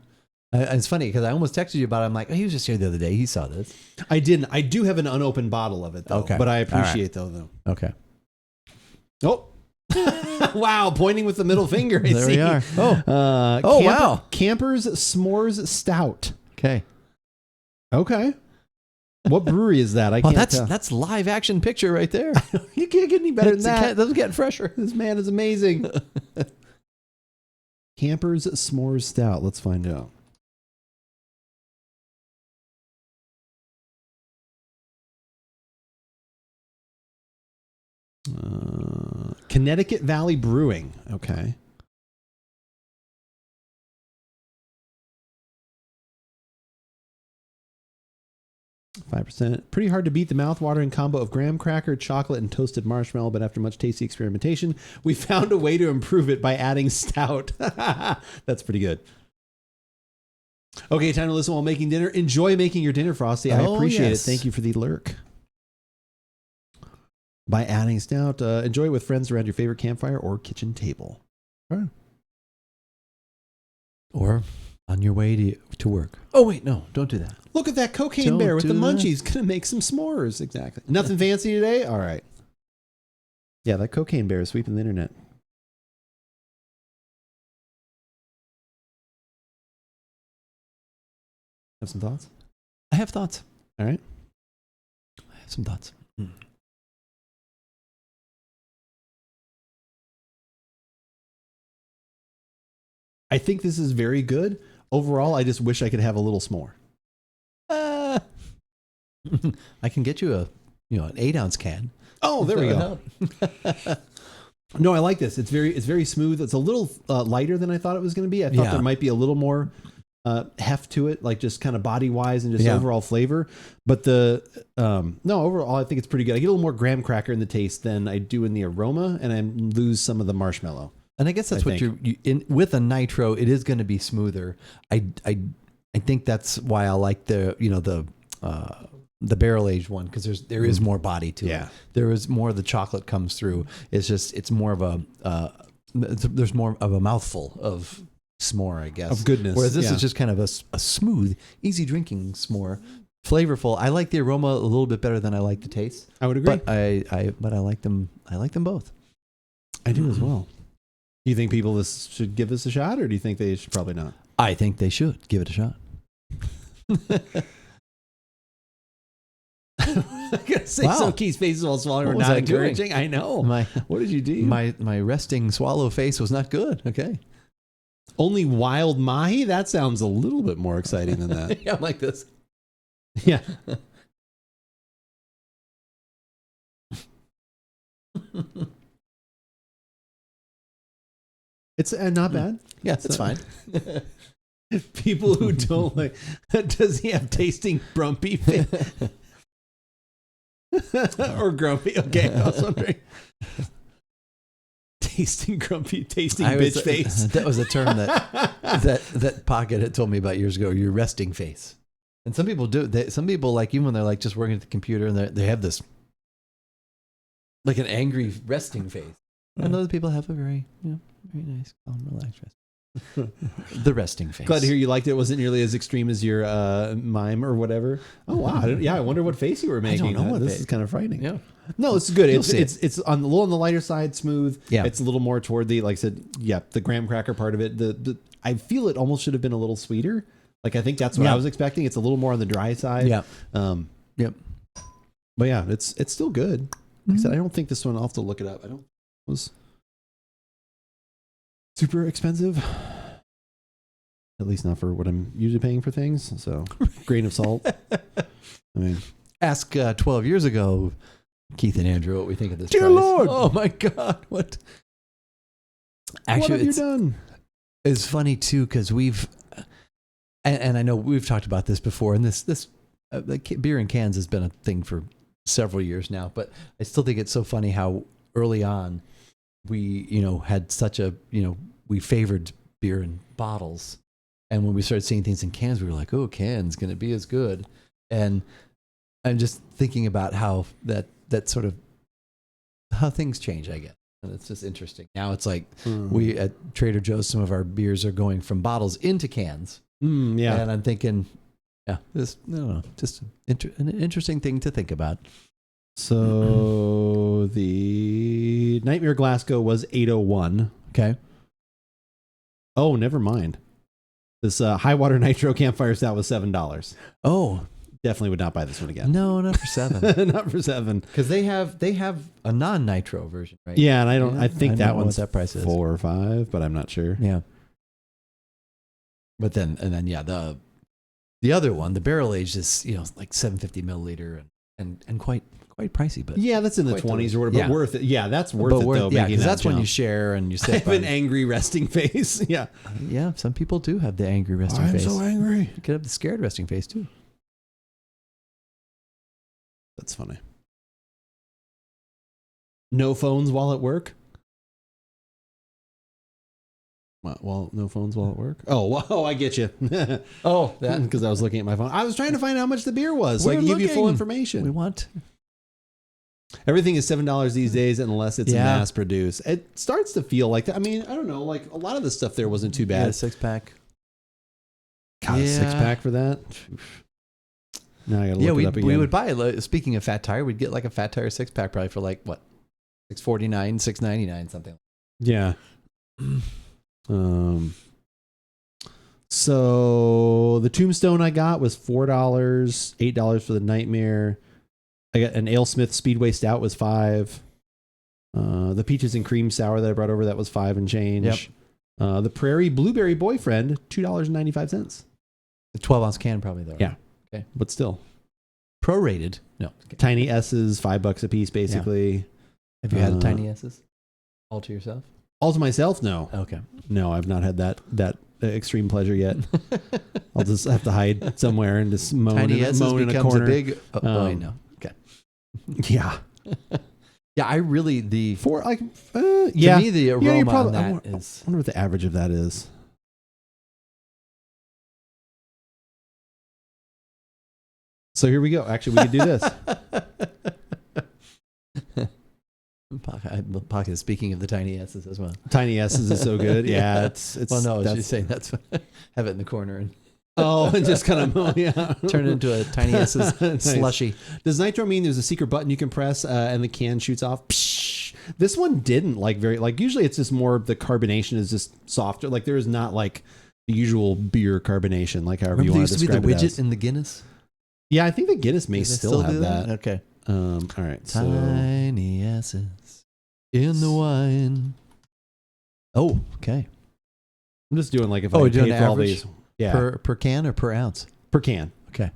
It's funny because I almost texted you about it. I'm like, he was just here the other day. He saw this. I didn't. I do have an unopened bottle of it, though. Okay. But I appreciate though. Okay. Oh. Wow. Pointing with the middle finger. There we are. Oh. Wow. Camper's S'mores Stout. Okay. What brewery is that? I can't tell. That's live action picture right there. You can't get any better than that. It doesn't get fresher. This man is amazing. Camper's S'mores Stout. Let's find out. Connecticut Valley Brewing. Okay. %. Pretty hard to beat the mouth-watering combo of graham cracker, chocolate, and toasted marshmallow, but after much tasty experimentation, we found a way to improve it by adding stout. That's pretty good. Okay, time to listen while making dinner. Enjoy making your dinner, Frosty. I appreciate it. Thank you for the lurk. By adding stout, enjoy it with friends around your favorite campfire or kitchen table. Right. Or on your way to work. Oh, wait, no, don't do that. Look at that cocaine bear with the munchies. Gonna make some s'mores. Exactly. Nothing fancy today? All right. Yeah, that cocaine bear is sweeping the internet. Have some thoughts? I have thoughts. All right. I have some thoughts. I think this is very good. Overall, I just wish I could have a little s'more. I can get you an 8-ounce can. Oh, there we go. No, I like this. It's very smooth. It's a little lighter than I thought it was going to be. I thought there might be a little more heft to it, like just kind of body wise and just overall flavor. But overall, I think it's pretty good. I get a little more graham cracker in the taste than I do in the aroma, and I lose some of the marshmallow. And I guess that's what you in with a nitro. It is going to be smoother. I think that's why I like the barrel aged one, because there is more body to it. There is more of the chocolate comes through. It's more of a there's more of a mouthful of s'more, I guess, of goodness. Whereas this is just kind of a smooth, easy drinking s'more, flavorful. I like the aroma a little bit better than I like the taste. I would agree. But I like them. I like them both. I do as well. Do you think people should give this a shot, or do you think they should probably not? I think they should give it a shot. I gotta say, some Keith's faces while swallowing were not encouraging. I know. What did you do? My resting swallow face was not good. Okay. Only wild mahi? That sounds a little bit more exciting than that. Yeah, like this. Yeah. It's not bad. Yeah, it's fine. People who don't like, does he have tasting grumpy face? Or grumpy? Okay, I was wondering. Tasting bitch face. That was a term that Pocket had told me about years ago. Your resting face. And some people do. Some people, like, even when they're like just working at the computer and they have this like an angry resting face. And other people have a very nice, calm, relaxed resting. The resting face. Glad to hear you liked it. It wasn't nearly as extreme as your mime or whatever. Oh wow! I wonder what face you were making. I don't know what this is kind of frightening. Yeah. No, it's good. It's on a little on the lighter side, smooth. Yeah. It's a little more toward the, like I said, the graham cracker part of it. The I feel it almost should have been a little sweeter. Like I think that's what I was expecting. It's a little more on the dry side. Yeah. Yep. But yeah, it's still good. Like I said, I don't think this one. I'll have to look it up. It was super expensive. At least not for what I'm usually paying for things. So, grain of salt. I mean, ask 12 years ago, Keith and Andrew, what we think of this. Dear price. Lord! Oh my God! What? Actually, what have you done? It's funny too because we've, and I know we've talked about this before, and this beer in cans has been a thing for several years now. But I still think it's so funny how early on we, had such a, we favored beer in bottles. And when we started seeing things in cans, we were like, oh, cans going to be as good. And I'm just thinking about how that sort of, how things change, I guess. And it's just interesting. Now it's like we at Trader Joe's, some of our beers are going from bottles into cans. Yeah. And I'm thinking, just an interesting thing to think about. So the Nightmare Glasgow was $8.01. Okay. Oh, never mind. This high water nitro campfire stout was $7. Oh, definitely would not buy this one again. No, not for $7. Not for $7. Because they have a non-nitro version, right? Yeah, and I think that one's that price is. 4 or 5, but I'm not sure. Yeah. But then the other one, the barrel aged is like 750 milliliter and quite pricey, but yeah, that's in the 20s or whatever. But worth it. Yeah, that's worth it though. Yeah, because that's when you share and you I have an angry resting face. Yeah, yeah. Some people do have the angry resting face. I'm so angry. You could have the scared resting face too. That's funny. No phones while at work. Well, no phones while at work. Oh, I get you. Oh, that because I was looking at my phone. I was trying to find out how much the beer was, so I can give you full information. We want. Everything is $7 these days unless it's mass produced. It starts to feel like that. I mean, I don't know. Like a lot of the stuff there wasn't too bad. Yeah, 6-pack. God, a 6-pack for that. Now I gotta look it up again. We would buy. Speaking of Fat Tire, we'd get like a Fat Tire 6-pack probably for like what, $6.49, $6.99, something. Yeah. So the Tombstone I got was $4, $8 for the Nightmare. I got an AleSmith Speedway Stout was $5. The Peaches and Cream Sour that I brought over, that was $5 and change. Yep. The Prairie Blueberry Boyfriend, $2.95. The 12-ounce can probably though. Yeah. Okay. But still. Prorated. No. Okay. Tiny S's, $5 a piece basically. Yeah. Have you had Tiny S's all to yourself? All to myself? No. Okay. No, I've not had that extreme pleasure yet. I'll just have to hide somewhere and just moan in a corner. I know. Okay. Yeah. Yeah, I really to me the aroma on that is. I wonder what the average of that is. So here we go. Actually, we could do this. Pocket. Speaking of the Tiny S's as well. Tiny S's is so good. Yeah, it's. Well, no, she's saying that's have it in the corner and. And just kind of turn it into a Tiny S's slushy. Nice. Does nitro mean there's a secret button you can press and the can shoots off? Psh! This one didn't usually it's just more the carbonation is just softer. Like there is not like the usual beer carbonation, like however you want to describe it. There used to be the widget in the Guinness. Yeah, I think the Guinness may still have that. Okay. All right. Tiny S's in the wine. Oh, okay. I'm just doing like if I paid doing for all average? these. Yeah. Per can or per ounce? Per can. Okay.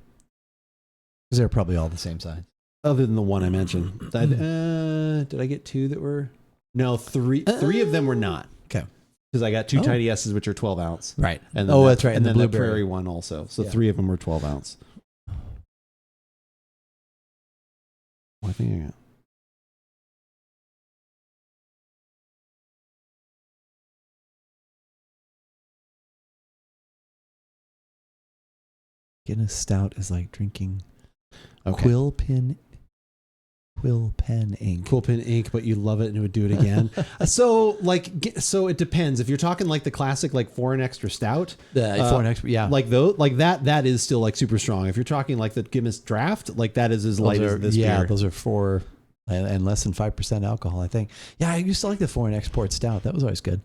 Because they're probably all the same size. Other than the one I mentioned. Did I get 2 that were? No, 3 of them were not. Okay. Because I got 2 tiny S's, which are 12 ounce. Right. And then that's right. And then the blueberry prairie one also. So 3 of them were 12 ounce. I think I got. Guinness Stout is like drinking Okay. quill pen ink. Quill pen ink, but you love it and would do it again. So it depends. If you're talking like the classic, like foreign extra stout, Foreign extra, yeah. like that is still like super strong. If you're talking like the Guinness Draft, like that is as light as this beer. Those are 4 and less than 5% alcohol, I think. Yeah, I used to like the foreign export stout. That was always good.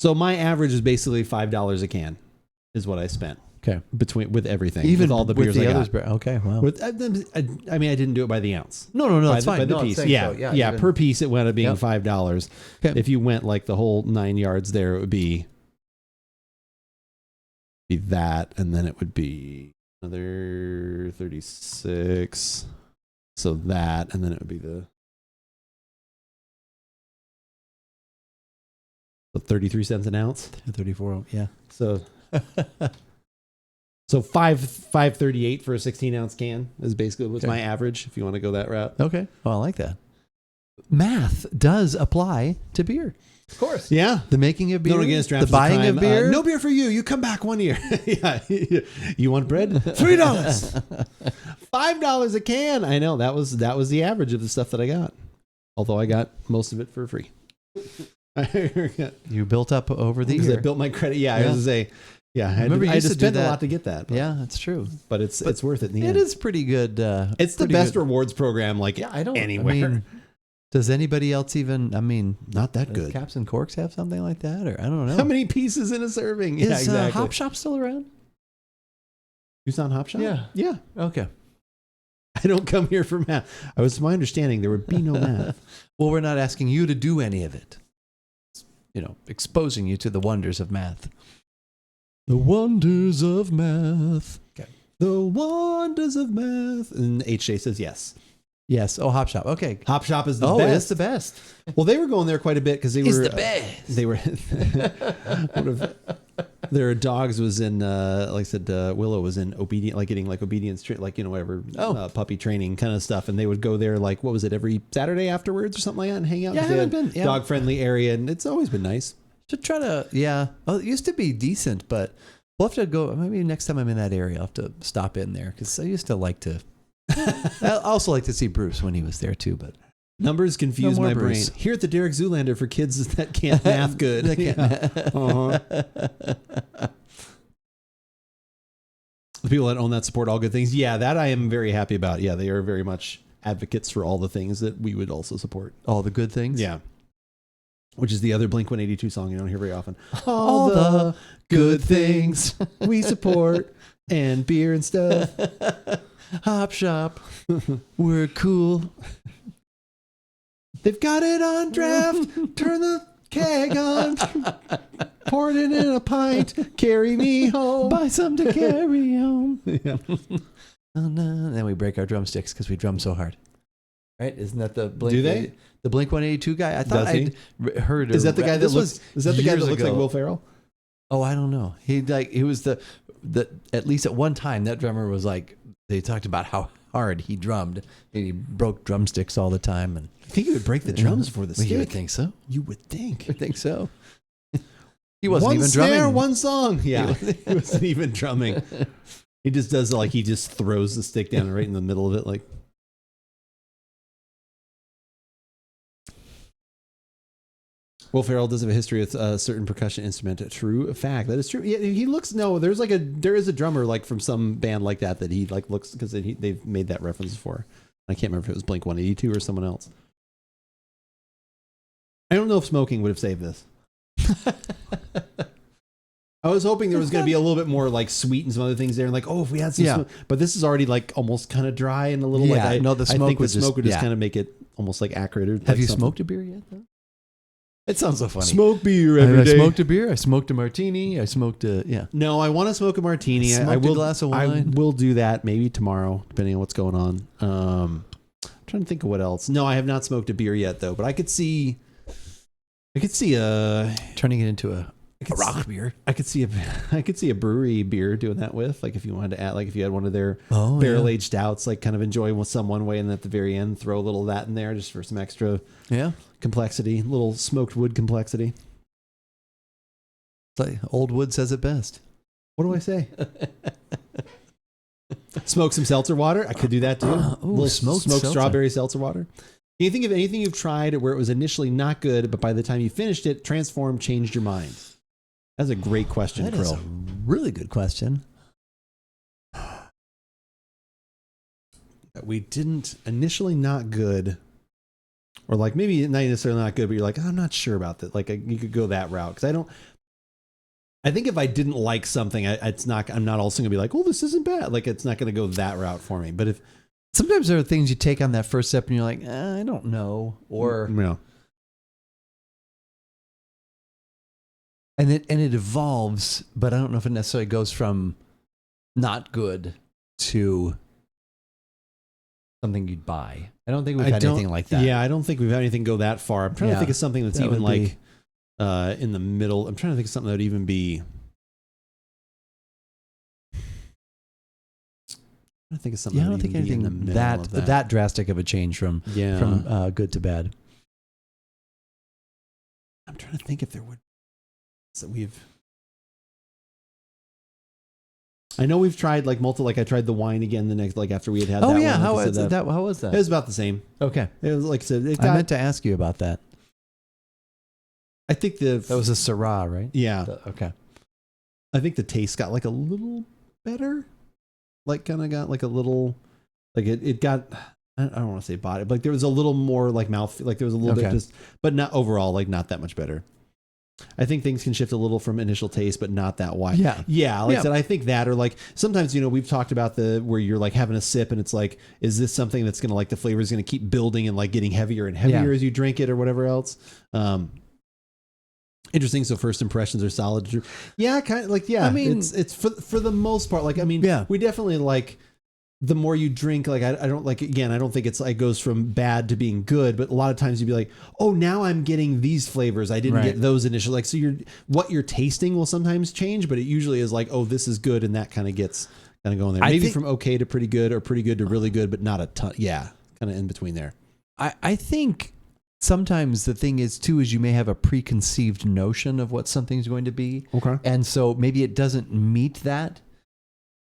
So my average is basically $5 a can, is what I spent. Okay, with everything, even with all the beers with the I others. got. Okay, wow. I mean, I didn't do it by the ounce. No, By it's fine. by the No, I'm piece. saying Yeah, so. yeah. Even, Per piece, it wound up being Yep. $5. Okay. If you went like the whole 9 yards, there it would be that, and then it would be another 36. So that, and then it would be the 33 cents an ounce. 34. Yeah. So $5.38 for a 16-ounce can is basically what's my average. If you want to go that route. Okay. Well, I like that. Math does apply to beer. Of course. Yeah. The making of beer, No Guinness Draft the buying of beer. no beer for you. You come back one year. Yeah. You want bread? $3. $5 a can. I know that was the average of the stuff that I got. Although I got most of it for free. You built up over the Because year. I built my credit. Yeah, I was to say. Yeah, I had to spend a lot to get that. Yeah, that's true. But it's worth it in the It end. is pretty good. It's the best rewards program anywhere. I mean, does anybody else even? I mean, not that does good. Caps and Corks have something like that, or I don't know. How many pieces in a serving? Is Yeah, exactly. Hop Shop still around? Tucson Hop Shop? Yeah. Yeah. Okay. I don't come here for math. It was my understanding there would be no math. Well, we're not asking you to do any of it. Exposing you to the wonders of math. The wonders of math. Okay. The wonders of math. And HJ says yes. Yes. Oh, Hop Shop. Okay. Hop Shop is the best. Oh, it's the best. Well, they were going there quite a bit because they were the best. They were their dogs was in like I said, Willow was in getting obedience whatever puppy training kind of stuff, and they would go there like what was it, every Saturday afterwards or something like that and hang out. Yeah, I haven't been. Yeah. Dog friendly area, and it's always been nice. Should try to. Yeah. Oh, it used to be decent, but we'll have to go. Maybe next time I'm in that area, I'll have to stop in there because I used to like to. I also like to see Bruce when he was there too, but. Numbers confuse my Bruce. brain. Here at the Derek Zoolander for kids that can't math good. The people that own that support all good things. Yeah, that I am very happy about. Yeah, they are very much advocates for all the things that we would also support. All the good things? Yeah. Which is the other Blink-182 song you don't hear very often. All the good things we support and beer and stuff. Hop Shop. We're cool. They've got it on draft. Turn the keg on. Pour it in a pint. Carry me home. Buy some to carry home. Yeah. Oh, no. And then we break our drumsticks because we drum so hard. Right? Isn't that the Blink? Do they? The Blink-182 guy? I thought Does I'd heard. Is that the guy that looks? Is that the guy that looks like ago. Will Ferrell? Oh, I don't know. He was the at least at one time that drummer was like, they talked about how hard he drummed and he broke drumsticks all the time. And I think he would break the drums for the stick. You would think so. You would think. I think so. He wasn't one even snare, drumming. one song. Yeah, he wasn't even drumming. He just does he just throws the stick down right in the middle of it, like. Will Ferrell does have a history with a certain percussion instrument. True fact. That is true. Yeah, he looks. No, there is a drummer like from some band like that he like looks because they've made that reference before. I can't remember if it was Blink-182 or someone else. I don't know if smoking would have saved this. I was hoping there was going to be a little bit more like sweet and some other things there, and like, oh, if we had some, smoke. But this is already like almost kind of dry and a little like. I think the smoke would just kind of make it almost like acrid. Have you smoked a beer yet? Though? It sounds so funny. Smoke beer every day. I smoked a beer. I smoked a martini. I smoked a No, I want to smoke a martini. I will, a glass of wine. I will do that maybe tomorrow, depending on what's going on. I'm trying to think of what else. No, I have not smoked a beer yet though, but I could see turning it into a rock beer. I could see a brewery beer doing that with, like, if you wanted to add, like, if you had one of their barrel aged stouts, like, kind of enjoy with some one way, and at the very end throw a little of that in there just for some extra complexity, little smoked wood complexity. It's like old wood says it best. What do I say? Smoke some seltzer water. I could do that too. Smoke strawberry seltzer water. Can you think of anything you've tried where it was initially not good, but by the time you finished it, transformed, changed your mind? That's a great question, Krill. That is a really good question. We didn't initially not good, or like maybe not necessarily not good, but you're like, I'm not sure about that. Like you could go that route because I think if I didn't like something, I'm not also gonna be like, oh, this isn't bad. Like it's not gonna go that route for me. But if sometimes there are things you take on that first step and you're like, I don't know, or And it evolves, but I don't know if it necessarily goes from not good to something you'd buy. I don't think we've had anything like that. Yeah, I don't think we've had anything go that far. I'm trying to think of something that's even like in the middle. I'm trying to think of something that would even be. I think of something. I don't think anything that drastic of a change from good to bad. I'm trying to think if there would. So I know we've tried like multiple. Like I tried the wine again the next, like after we had that. Oh yeah, one, how was that? It was about the same. Okay, it was like I said. I meant to ask you about that. I think that was a Syrah, right? Yeah. Okay. I think the taste got like a little better. Like kind of got like a little, like it got. I don't want to say body, but like there was a little more like mouth. Like there was a little bit just, but not overall. Like not that much better. I think things can shift a little from initial taste, but not that wide. Yeah. Like I said, I think that, or like sometimes, we've talked about where you're like having a sip and it's like, is this something that's going to like the flavor is going to keep building and like getting heavier and heavier as you drink it or whatever else. Interesting. So first impressions are solid. Yeah. Kind of like, yeah. I mean, it's for the most part, like, I mean, we definitely like, the more you drink, like I don't like, again, I don't think it's like goes from bad to being good, but a lot of times you'd be like, oh, now I'm getting these flavors. I didn't get those initially. Like, so what you're tasting will sometimes change, but it usually is like, oh, this is good. And that kind of gets kind of going there. Maybe from okay to pretty good or pretty good to really good, but not a ton. Yeah. Kind of in between there. I think sometimes the thing is too, is you may have a preconceived notion of what something's going to be. Okay. And so maybe it doesn't meet that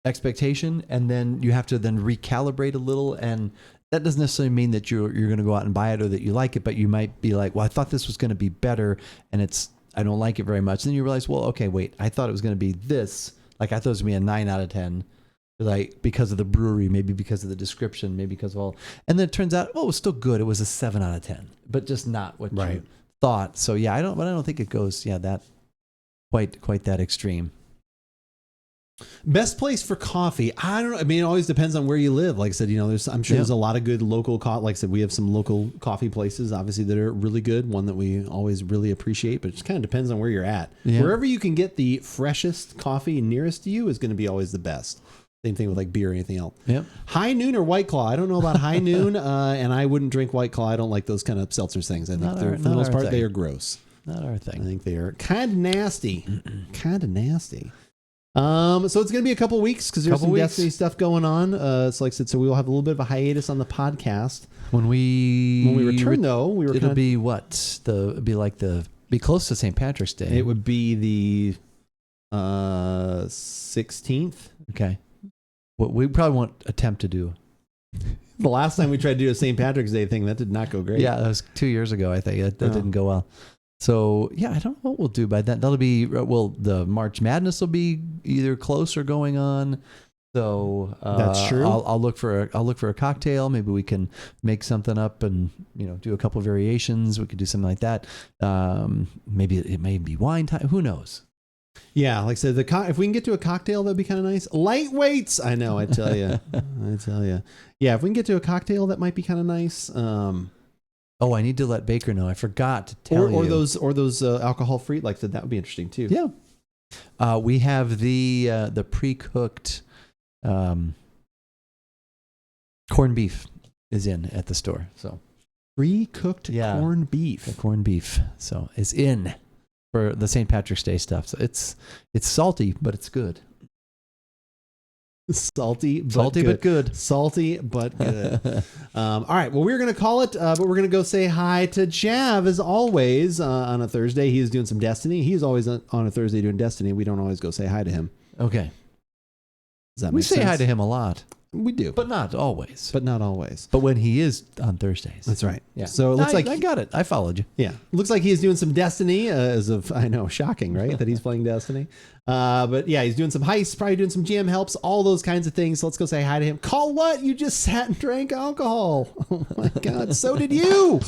expectation, and then you have to then recalibrate a little, and that doesn't necessarily mean that you're going to go out and buy it or that you like it, but you might be like, well, I thought this was going to be better, and I don't like it very much. And then you realize, well, okay, wait, I thought it was going to be this. Like I thought it was going to be a 9 out of 10, like because of the brewery, maybe because of the description, maybe because of all. And then it turns out, well, it was still good. It was a 7 out of 10, but just not what you thought. So yeah, I don't think it goes that quite that extreme. Best place for coffee? I don't know. I mean, it always depends on where you live. Like I said, I'm sure there's a lot of good local coffee. Like I said, we have some local coffee places, obviously, that are really good. One that we always really appreciate, but it just kind of depends on where you're at. Yeah. Wherever you can get the freshest coffee nearest to you is going to be always the best. Same thing with like beer or anything else. Yep. High Noon or White Claw? I don't know about High Noon, and I wouldn't drink White Claw. I don't like those kind of seltzer things. I think for the most part, they are gross. Not our thing. I think they are kind of nasty. Kind of nasty. So it's going to be a couple weeks because there's some Destiny stuff going on. So like I said, so we will have a little bit of a hiatus on the podcast. When we return, though, it'll be be close to St. Patrick's Day. It would be the 16th. Okay. What we probably won't attempt to do. The last time we tried to do a St. Patrick's Day thing, that did not go great. Yeah, that was 2 years ago. I think that didn't go well. So yeah, I don't know what we'll do by then. That'll be the March Madness will be either close or going on. So that's true. I'll look for a cocktail. Maybe we can make something up and do a couple of variations. We could do something like that. Maybe it may be wine time. Who knows? Yeah, like I said, if we can get to a cocktail, that'd be kind of nice. Lightweights, I know, I tell you. Yeah, if we can get to a cocktail, that might be kind of nice. I need to let Baker know. I forgot to tell you. Or those alcohol free, like that would be interesting too. Yeah. We have the pre-cooked corned beef is in at the store. So pre-cooked corned beef. The corned beef. So it's in for the St. Patrick's Day stuff. So it's salty, but it's good. Salty but good. Salty but good. All right. Well, we're going to call it, but we're going to go say hi to Jav as always on a Thursday. He is doing some Destiny. He's always on a Thursday doing Destiny. We don't always go say hi to him. Okay. Does that we make sense? say hi to him a lot. We do. But not always. But when he is on Thursdays. That's right. Yeah. So it looks like I got it. I followed you. Yeah. Looks like he's doing some Destiny I know, shocking, right? That he's playing Destiny. But yeah, he's doing some heists, probably doing some GM helps, all those kinds of things. So let's go say hi to him. Call what? You just sat and drank alcohol. Oh my God. So did you.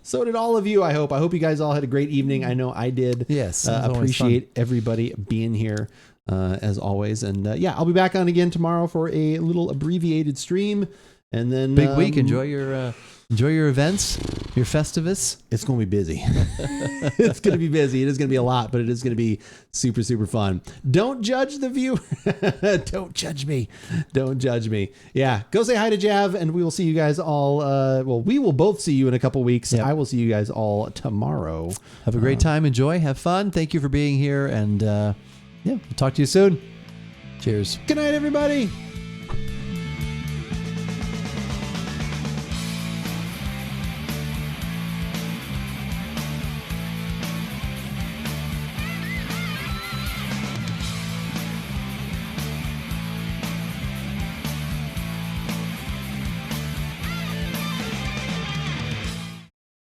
So did all of you, I hope. I hope you guys all had a great evening. I know I did. Yes. Appreciate everybody being here. As always. And I'll be back on again tomorrow for a little abbreviated stream. And then big week. Enjoy your events, your Festivus. It's going to be busy. It's going to be busy. It is going to be a lot, but it is going to be super, super fun. Don't judge the viewer. Don't judge me. Don't judge me. Yeah. Go say hi to Jav, and we will see you guys all. We will both see you in a couple weeks. Yep. I will see you guys all tomorrow. Have a great time. Enjoy. Have fun. Thank you for being here. And we'll talk to you soon. Cheers. Good night, everybody.